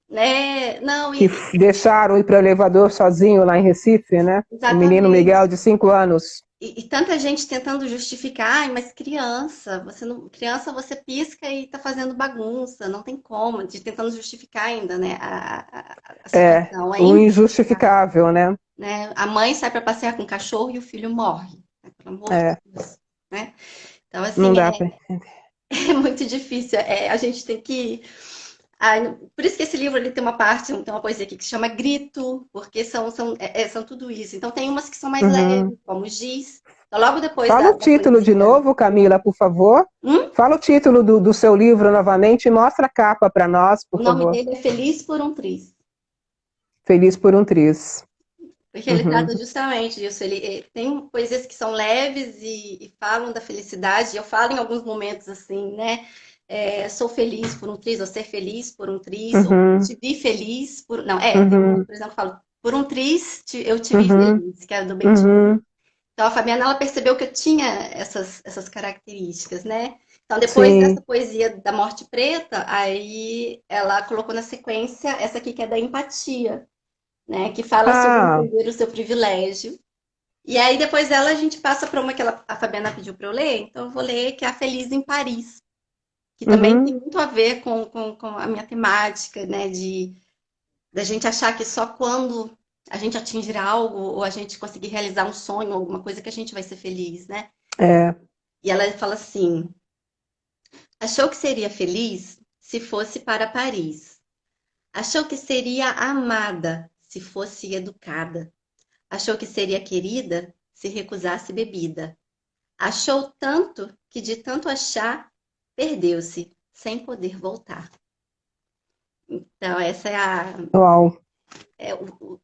né, não, que deixaram ir para o elevador sozinho lá em Recife, né? O menino Miguel, exatamente. de 5 anos. E tanta gente tentando justificar, ai, mas criança, você não, criança você pisca e tá fazendo bagunça, não tem como, de tentando justificar ainda, né, a situação, é O injustificável, injustificável, né? né? A mãe sai para passear com o cachorro e o filho morre, né? Pelo amor de É, Deus. né? Então, Não assim, dá para. é muito difícil. A gente tem que. Por isso que esse livro ele tem uma parte, tem uma poesia aqui que se chama Grito, porque são tudo isso. Então, tem umas que são mais Uhum. leves, como Giz. Então, logo depois Fala o da título de poesia. novo, Camila, por favor. Hum? Fala o título do seu livro novamente e mostra a capa para nós, O por nome favor. dele é Feliz por um Triz. Feliz por um triz. Porque ele Uhum. trata justamente disso. Ele tem poesias que são leves e falam da felicidade. Eu falo em alguns momentos assim, né? Sou feliz por um triz, ou ser feliz por um triz, ou Uhum. te vi feliz por. Não, tem um outro, Uhum. por exemplo, que fala, por um triz eu te vi Uhum. feliz, que era do Bentinho. Uhum. Então a Fabiana ela percebeu que eu tinha essas características, né? Então depois dessa Sim. poesia da Morte Preta, aí ela colocou na sequência essa aqui que é da empatia, né? Que fala sobre Ah. entender o seu privilégio. E aí, depois dela, a gente passa para uma que a Fabiana pediu para eu ler, então eu vou ler, que é A Feliz em Paris, que também tem Uhum. muito a ver com a minha temática, né? Da gente achar que só quando a gente atingir algo ou a gente conseguir realizar um sonho, alguma coisa, que a gente vai ser feliz, né? É. E ela fala assim: achou que seria feliz se fosse para Paris. Achou que seria amada se fosse educada. Achou que seria querida se recusasse bebida. Achou tanto que de tanto achar, perdeu-se, sem poder voltar. Então, essa Uau. é o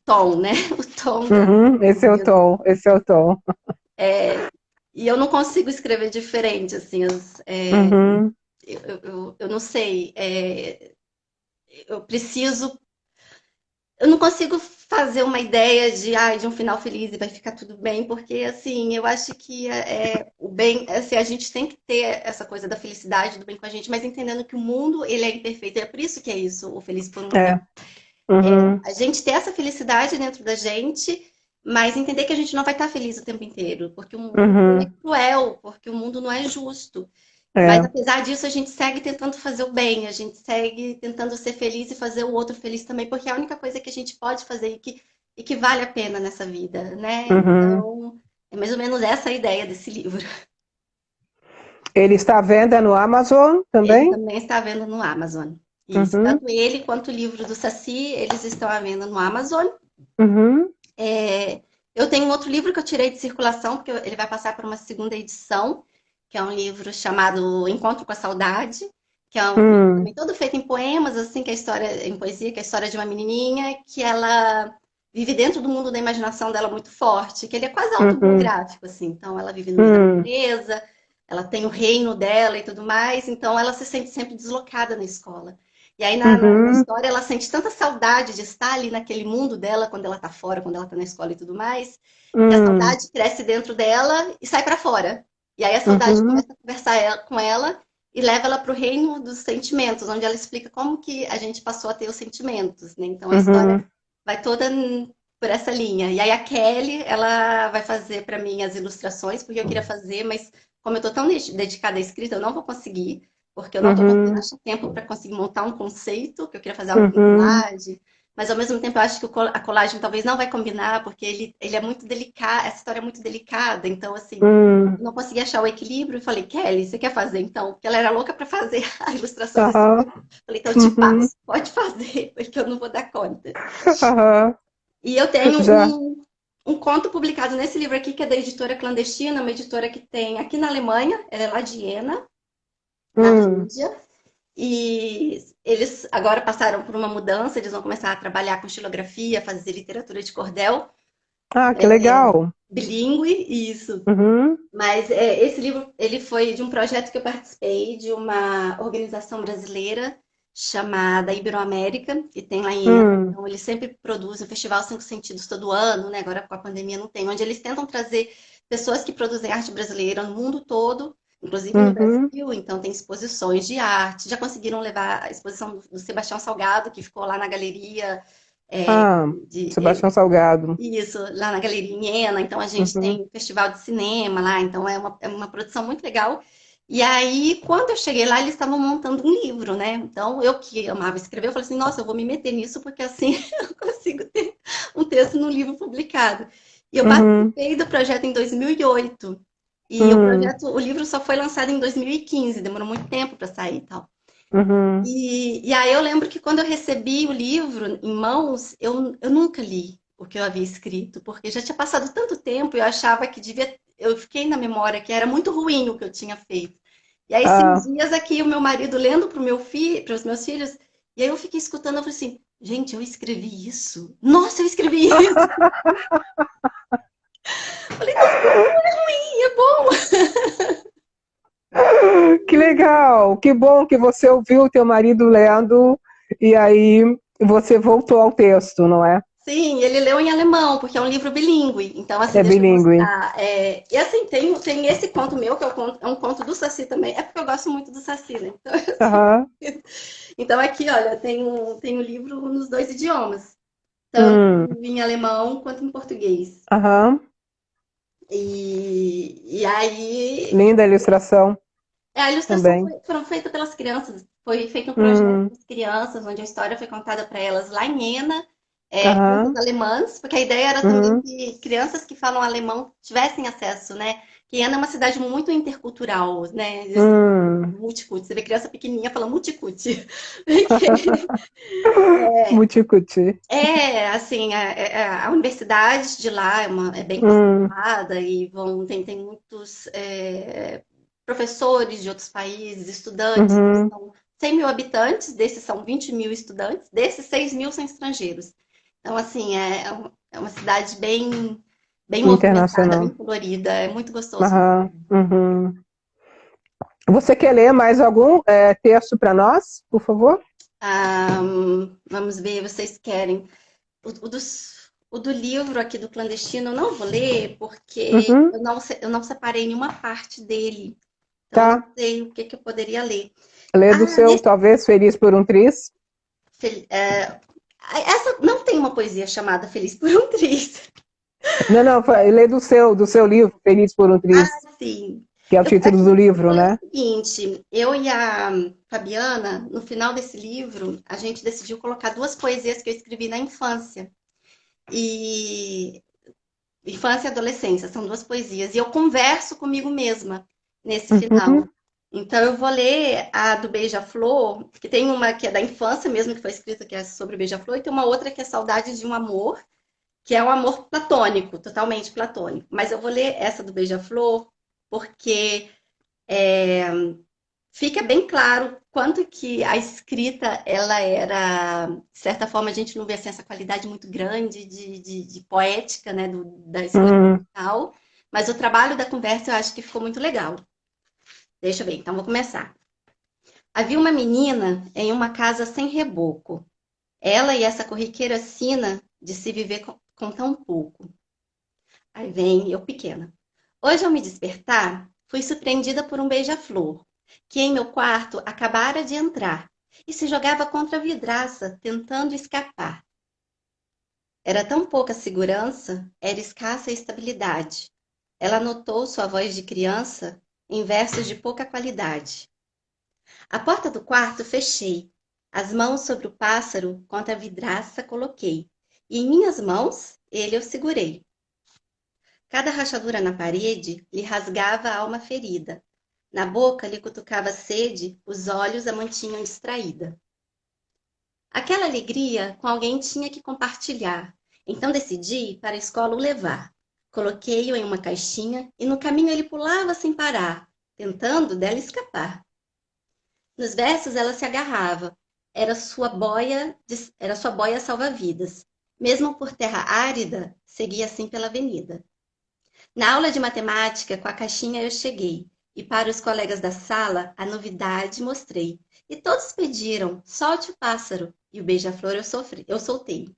tom, né? O tom Uhum. do Esse é o livro. tom. Esse é o tom. E eu não consigo escrever diferente, assim, Uhum. eu não sei, eu preciso. Eu não consigo fazer uma ideia de um final feliz e vai ficar tudo bem, porque assim, eu acho que o bem, assim, a gente tem que ter essa coisa da felicidade, do bem com a gente, mas entendendo que o mundo ele é imperfeito, e é por isso que é isso, o Feliz por um Triz. É. Uhum. A gente ter essa felicidade dentro da gente, mas entender que a gente não vai estar feliz o tempo inteiro, porque o mundo ele é Uhum. cruel, porque o mundo não é justo. Mas É. apesar disso, a gente segue tentando fazer o bem, a gente segue tentando ser feliz e fazer o outro feliz também, porque é a única coisa que a gente pode fazer e que vale a pena nessa vida, né? Uhum. Então, é mais ou menos essa a ideia desse livro. Ele está à venda no Amazon Ele também? também está à venda no Amazon. Isso, Uhum. tanto ele quanto o livro do Saci, eles estão à venda no Amazon. Uhum. Eu tenho um outro livro que eu tirei de circulação, porque ele vai passar para uma segunda edição, que é um livro chamado Encontro com a Saudade, que é um livro Hum. também todo feito em poemas, assim, que é a história, em poesia, que é a história de uma menininha que ela vive dentro do mundo da imaginação dela muito forte, que ele é quase Uhum. autobiográfico, assim. Então, ela vive no meio da Hum. natureza, ela tem o reino dela e tudo mais, então ela se sente sempre deslocada na escola. E aí, na Uhum. história, ela sente tanta saudade de estar ali naquele mundo dela, quando ela tá fora, quando ela tá na escola e tudo mais, que a Hum. saudade cresce dentro dela e sai para fora. E aí a saudade Uhum. começa a conversar com ela e leva ela para o reino dos sentimentos, onde ela explica como que a gente passou a ter os sentimentos, né? Então a história Uhum. vai toda por essa linha. E aí a Kelly, ela vai fazer para mim as ilustrações, porque eu queria fazer, mas como eu estou tão dedicada à escrita, eu não vou conseguir, porque eu não estou conseguindo Uhum. achar tempo para conseguir montar um conceito, que eu queria fazer algo com Uhum. colagem, mas ao mesmo tempo eu acho que a colagem talvez não vai combinar, porque ele é muito delicado, essa história é muito delicada, então assim, Hum. eu não consegui achar o equilíbrio e falei, Kelly, você quer fazer então? Porque ela era louca para fazer a ilustração desse Aham. livro. Falei, então eu te Uhum. passo, pode fazer, porque eu não vou dar conta. Aham. E eu tenho Já. um conto publicado nesse livro aqui, que é da editora Clandestina, uma editora que tem aqui na Alemanha, ela é lá de Jena, na Hum. Rússia. E eles agora passaram por uma mudança, eles vão começar a trabalhar com xilografia, fazer literatura de cordel, Ah, que legal. bilíngue, isso. Uhum. Mas esse livro ele foi de um projeto que eu participei de uma organização brasileira chamada Iberoamérica, que tem lá em Ena. Hum. Então, eles sempre produzem o Festival Cinco Sentidos todo ano, né? Agora com a pandemia não tem, onde eles tentam trazer pessoas que produzem arte brasileira no mundo todo, inclusive no Uhum. Brasil. Então, tem exposições de arte. Já conseguiram levar a exposição do Sebastião Salgado, que ficou lá na galeria é, Ah, de, Sebastião Salgado. isso, lá na Galeria em Iena, então a gente Uhum. tem festival de cinema lá, então é uma produção muito legal. E aí, quando eu cheguei lá, eles estavam montando um livro, né? Então, eu que amava escrever, eu falei assim, nossa, eu vou me meter nisso, porque assim eu consigo ter um texto num livro publicado. E eu Uhum. participei do projeto em 2008. E o Hum, projeto, o livro só foi lançado em 2015, demorou muito tempo para sair e tal. uhum. E aí eu lembro que quando eu recebi o livro em mãos, eu nunca li o que eu havia escrito, porque já tinha passado tanto tempo, eu achava que devia. Eu fiquei na memória que era muito ruim o que eu tinha feito. E aí, esses Ah, dias aqui, o meu marido lendo para meu para os meus filhos, e aí eu fiquei escutando, eu falei assim, gente, eu escrevi isso? Nossa, eu escrevi isso! Eu falei, não, é bom! que legal! Que bom que você ouviu o teu marido lendo e aí você voltou ao texto, não é? Sim, ele leu em alemão, porque é um livro bilíngue. Então, assim, É deixa eu bilíngue. mostrar. E assim, tem esse conto meu, que é um conto do Saci também. É porque eu gosto muito do Saci, né? Então, Aham. então aqui, olha, tem um livro nos dois idiomas. Tanto Hum, em alemão quanto em português. aham. E aí, Linda a ilustração a ilustração também. foram feita pelas crianças. Foi feito um projeto Hum, com as crianças, onde a história foi contada para elas lá em Jena, crianças aham. alemãs, porque a ideia era também Uhum. que crianças que falam alemão tivessem acesso, né? Que Jena é uma cidade muito intercultural, né? Assim, Hum. multicult. Você vê criança pequenininha falando multicult. Muticuti. Assim, a universidade de lá é bem Hum, conceituada e tem muitos professores de outros países, estudantes. uhum. São 100 mil habitantes, desses são 20 mil estudantes, desses 6 mil são estrangeiros. Então, assim, é uma cidade bem movimentada, bem Internacional. colorida, é muito gostoso. Aham. Uhum. Você quer ler mais algum texto para nós, por favor? Vamos ver, vocês querem. O do livro aqui do clandestino eu não vou ler porque Uhum. eu não separei nenhuma parte dele. Então eu não Tá. sei o que, que eu poderia ler. Lê do Ah, seu, talvez, Feliz por um Triz. essa não tem uma poesia chamada Feliz por um Triz. Não, não, lê do seu livro, Feliz por um Triz, Sim. que é o título do Eu livro, falei o né? seguinte, eu e a Fabiana, no final desse livro, a gente decidiu colocar duas poesias que eu escrevi na infância. E infância e adolescência, são duas poesias. E eu converso comigo mesma nesse final. Uhum. Então, eu vou ler a do Beija-Flor, que tem uma que é da infância mesmo, que foi escrita, que é sobre o Beija-Flor, e tem uma outra que é Saudade de um Amor, que é um amor platônico, totalmente platônico. Mas eu vou ler essa do Beija-Flor, porque fica bem claro quanto que a escrita, ela era, de certa forma, a gente não vê assim, essa qualidade muito grande de poética, né, da escolha Uhum. musical, mas o trabalho da conversa eu acho que ficou muito legal. Deixa eu ver, então vou começar. Havia uma menina em uma casa sem reboco. Ela e essa corriqueira sina de se viver com tão pouco. Aí vem eu pequena. Hoje, ao me despertar, fui surpreendida por um beija-flor, que em meu quarto acabara de entrar e se jogava contra a vidraça, tentando escapar. Era tão pouca segurança, era escassa estabilidade. Ela notou sua voz de criança em versos de pouca qualidade. A porta do quarto fechei, as mãos sobre o pássaro contra a vidraça coloquei, e em minhas mãos ele eu segurei. Cada rachadura na parede lhe rasgava a alma ferida. Na boca lhe cutucava sede, os olhos a mantinham distraída. Aquela alegria com alguém tinha que compartilhar. Então decidi para a escola o levar. Coloquei-o em uma caixinha e no caminho ele pulava sem parar, tentando dela escapar. Nos versos ela se agarrava. Era sua boia salva-vidas. Mesmo por terra árida, seguia assim pela avenida. Na aula de matemática, com a caixinha eu cheguei, e para os colegas da sala, a novidade mostrei. E todos pediram, solte o pássaro, e o beija-flor eu soltei.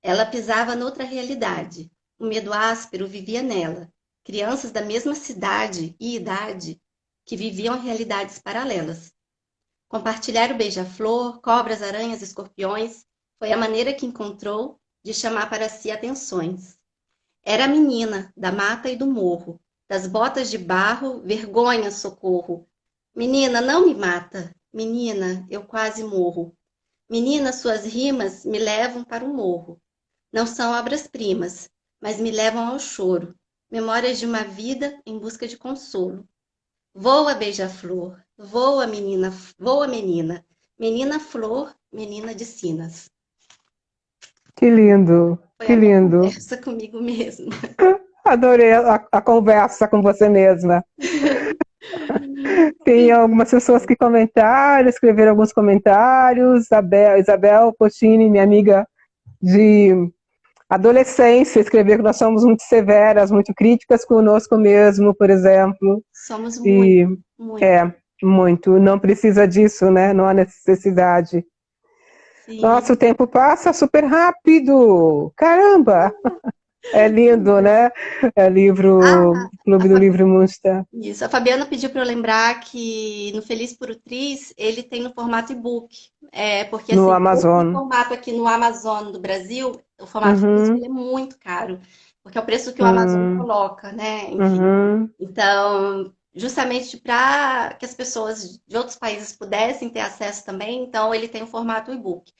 Ela pisava noutra realidade. O medo áspero vivia nela. Crianças da mesma cidade e idade que viviam realidades paralelas. Compartilhar o beija-flor, cobras, aranhas, escorpiões, foi a maneira que encontrou de chamar para si atenções. Era a menina da mata e do morro, das botas de barro, vergonha, socorro. Menina, não me mata. Menina, eu quase morro. Menina, suas rimas me levam para o morro. Não são obras-primas, mas me levam ao choro. Memórias de uma vida em busca de consolo. Voa, beija-flor, voa, menina, menina flor, menina de sinas. Que lindo, Foi que a minha lindo. conversa comigo mesma. Adorei a conversa com você mesma. Tem algumas pessoas que comentaram, escreveram alguns comentários. Isabel Pochini, minha amiga de adolescência, escreveu que nós somos muito severas, muito críticas conosco mesmo, por exemplo. Somos muito, E muito. é, muito. Não precisa disso, né? Não há necessidade. Nossa, o Sim. tempo passa super rápido. Caramba! É lindo, né? É livro, Ah, a Clube do Livro Munster, Isso. A Fabiana pediu para eu lembrar que no Feliz por Tris ele tem no formato e-book. Porque no assim, o Amazon. formato aqui no Amazon do Brasil, o formato físico, ele Uhum, é muito caro, porque é o preço que o Amazon hum, coloca, né? Enfim. uhum, Então, justamente para que as pessoas de outros países pudessem ter acesso também, então ele tem o formato e-book.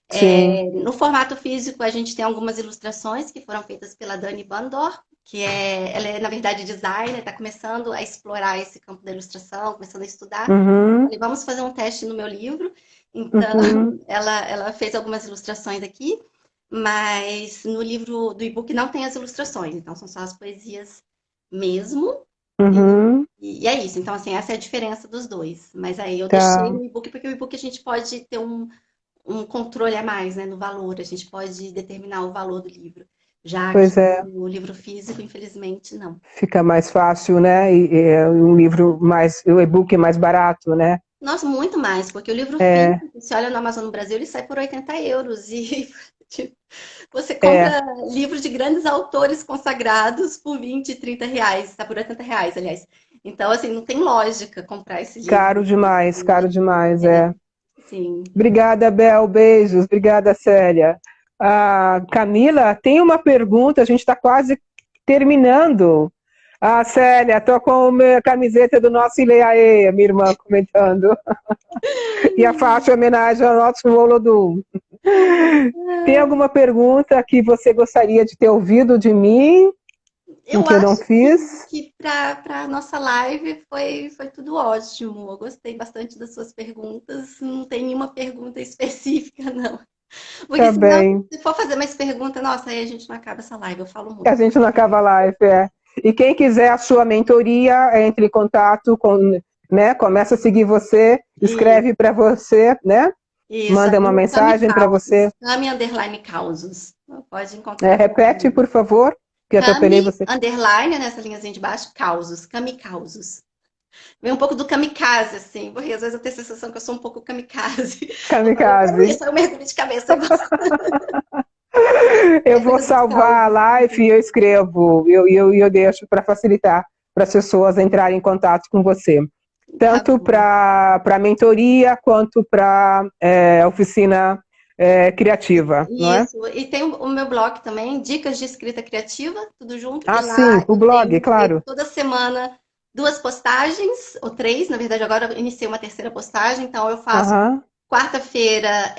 sim. No formato físico, a gente tem algumas ilustrações que foram feitas pela Dani Bandor, ela é, na verdade, designer, está começando a explorar esse campo da ilustração, começando a estudar. Uhum, Falei, vamos fazer um teste no meu livro. Então, uhum, ela fez algumas ilustrações aqui, mas no livro do e-book não tem as ilustrações, então são só as poesias mesmo. E, uhum, e é isso. Então, assim, essa é a diferença dos dois. Mas aí eu deixei tá. no e-book, porque o e-book a gente pode ter um controle a mais, né, no valor. A gente pode determinar o valor do livro. Já que Pois é, o livro físico, infelizmente, não. fica mais fácil, né? E é um livro mais, o e-book é mais barato, né? Nossa, muito mais, porque o livro É, físico, se olha no Amazon no Brasil, ele sai por 80 euros. E tipo, você é compra livro de grandes autores consagrados por 20, 30 reais. Está por 80 reais, aliás. Então, assim, não tem lógica comprar esse livro. caro demais, É, é. sim. Obrigada, Bel, beijos. Obrigada, Célia. Ah, Camila, tem uma pergunta, a gente está quase terminando. Ah, Célia, estou com a camiseta do nosso Ileaê, minha irmã comentando. E a faixa em homenagem ao nosso Volodum. Tem alguma pergunta que você gostaria de ter ouvido de mim, em Eu que eu não acho fiz? que para a nossa live foi tudo ótimo. Eu gostei bastante das suas perguntas. Não tem nenhuma pergunta específica, não. Porque Tá senão, bem. se for fazer mais pergunta, nossa, aí a gente não acaba essa live. Eu falo A muito. gente não acaba a live, é. E quem quiser a sua mentoria, entre em contato com, né? Começa a seguir você, E escreve para você, né? isso, Manda aí uma no Cami mensagem para Causos. você. Cami underline Causos. Pode encontrar lá. Repete, por favor, que atropelei Cami você. underline, nessa linhazinha de baixo, Causos. Cami Causos. Vem um pouco do kamikaze, assim, porque às vezes eu tenho a sensação que eu sou um pouco kamikaze. Eu falo, eu quero Kamikaze. isso, aí eu mergulho de cabeça. Eu É vou coisa dos salvar a causos. live e eu escrevo, eu deixo para facilitar para as pessoas entrarem em contato com você. Tá Tanto bom. para mentoria quanto para oficina criativa, não é? Isso. E tem o meu blog também, Dicas de Escrita Criativa, tudo junto. E Ah, sim, lá o eu blog, tenho feito claro. toda semana 2 postagens, ou 3, na verdade, agora eu iniciei uma terceira postagem, então eu faço Aham, quarta-feira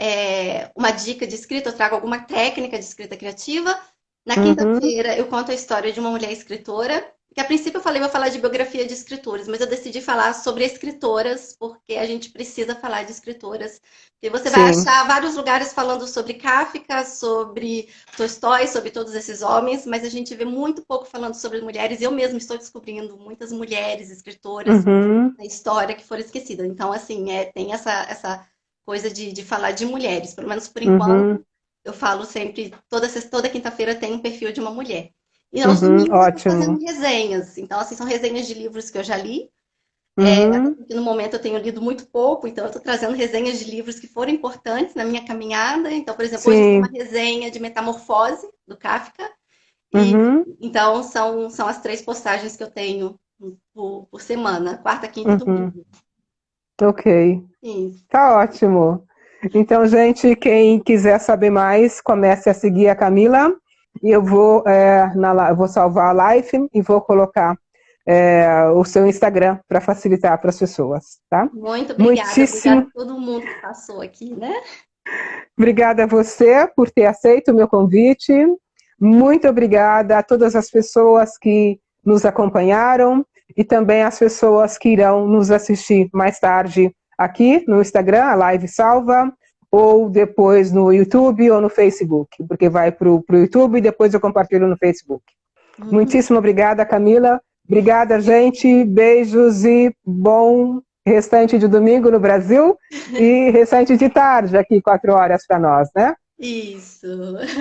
uma dica de escrita, eu trago alguma técnica de escrita criativa. Na uhum, quinta-feira eu conto a história de uma mulher escritora, que a princípio eu falei, vou falar de biografia de escritores, mas eu decidi falar sobre escritoras, porque a gente precisa falar de escritoras. E você vai sim, achar vários lugares falando sobre Kafka, sobre Tolstói, sobre todos esses homens, mas a gente vê muito pouco falando sobre mulheres. Eu mesma estou descobrindo muitas mulheres escritoras uhum, na história que foram esquecidas. Então, assim, tem essa coisa de falar de mulheres, pelo menos por enquanto. uhum, Eu falo sempre, toda quinta-feira tem um perfil de uma mulher. E aos uhum, domingos eu estou fazendo ótimo. resenhas. Então, assim, são resenhas de livros que eu já li. Até Uhum, porque no momento eu tenho lido muito pouco, então eu estou trazendo resenhas de livros que foram importantes na minha caminhada. Então, por exemplo, hoje tem uma sim, resenha de Metamorfose, do Kafka. E uhum, então são as 3 postagens que eu tenho por semana, quarta, quinta e uhum, domingo. ok. Isso. Tá ótimo. Então, gente, quem quiser saber mais, comece a seguir a Camila. E eu vou, eu vou salvar a live e vou colocar o seu Instagram para facilitar para as pessoas, tá? Muito obrigada. Obrigada Muitíssimo a todo mundo que passou aqui, né? obrigada a você por ter aceito o meu convite. Muito obrigada a todas as pessoas que nos acompanharam e também as pessoas que irão nos assistir mais tarde aqui no Instagram, a live salva, ou depois no YouTube ou no Facebook, porque vai para o YouTube e depois eu compartilho no Facebook. Muitíssimo obrigada, Camila. Obrigada, gente. Beijos e bom restante de domingo no Brasil e restante de tarde aqui, 4 horas para nós, né? Isso.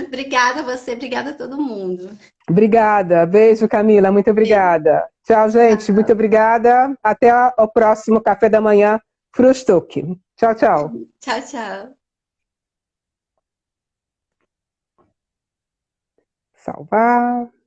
Obrigada a você, obrigada a todo mundo. Obrigada. Beijo, Camila. Muito obrigada. Tchau, gente. Muito obrigada. Até o próximo café da manhã Frühstück. Tchau, tchau. Tchau, tchau. Salvar.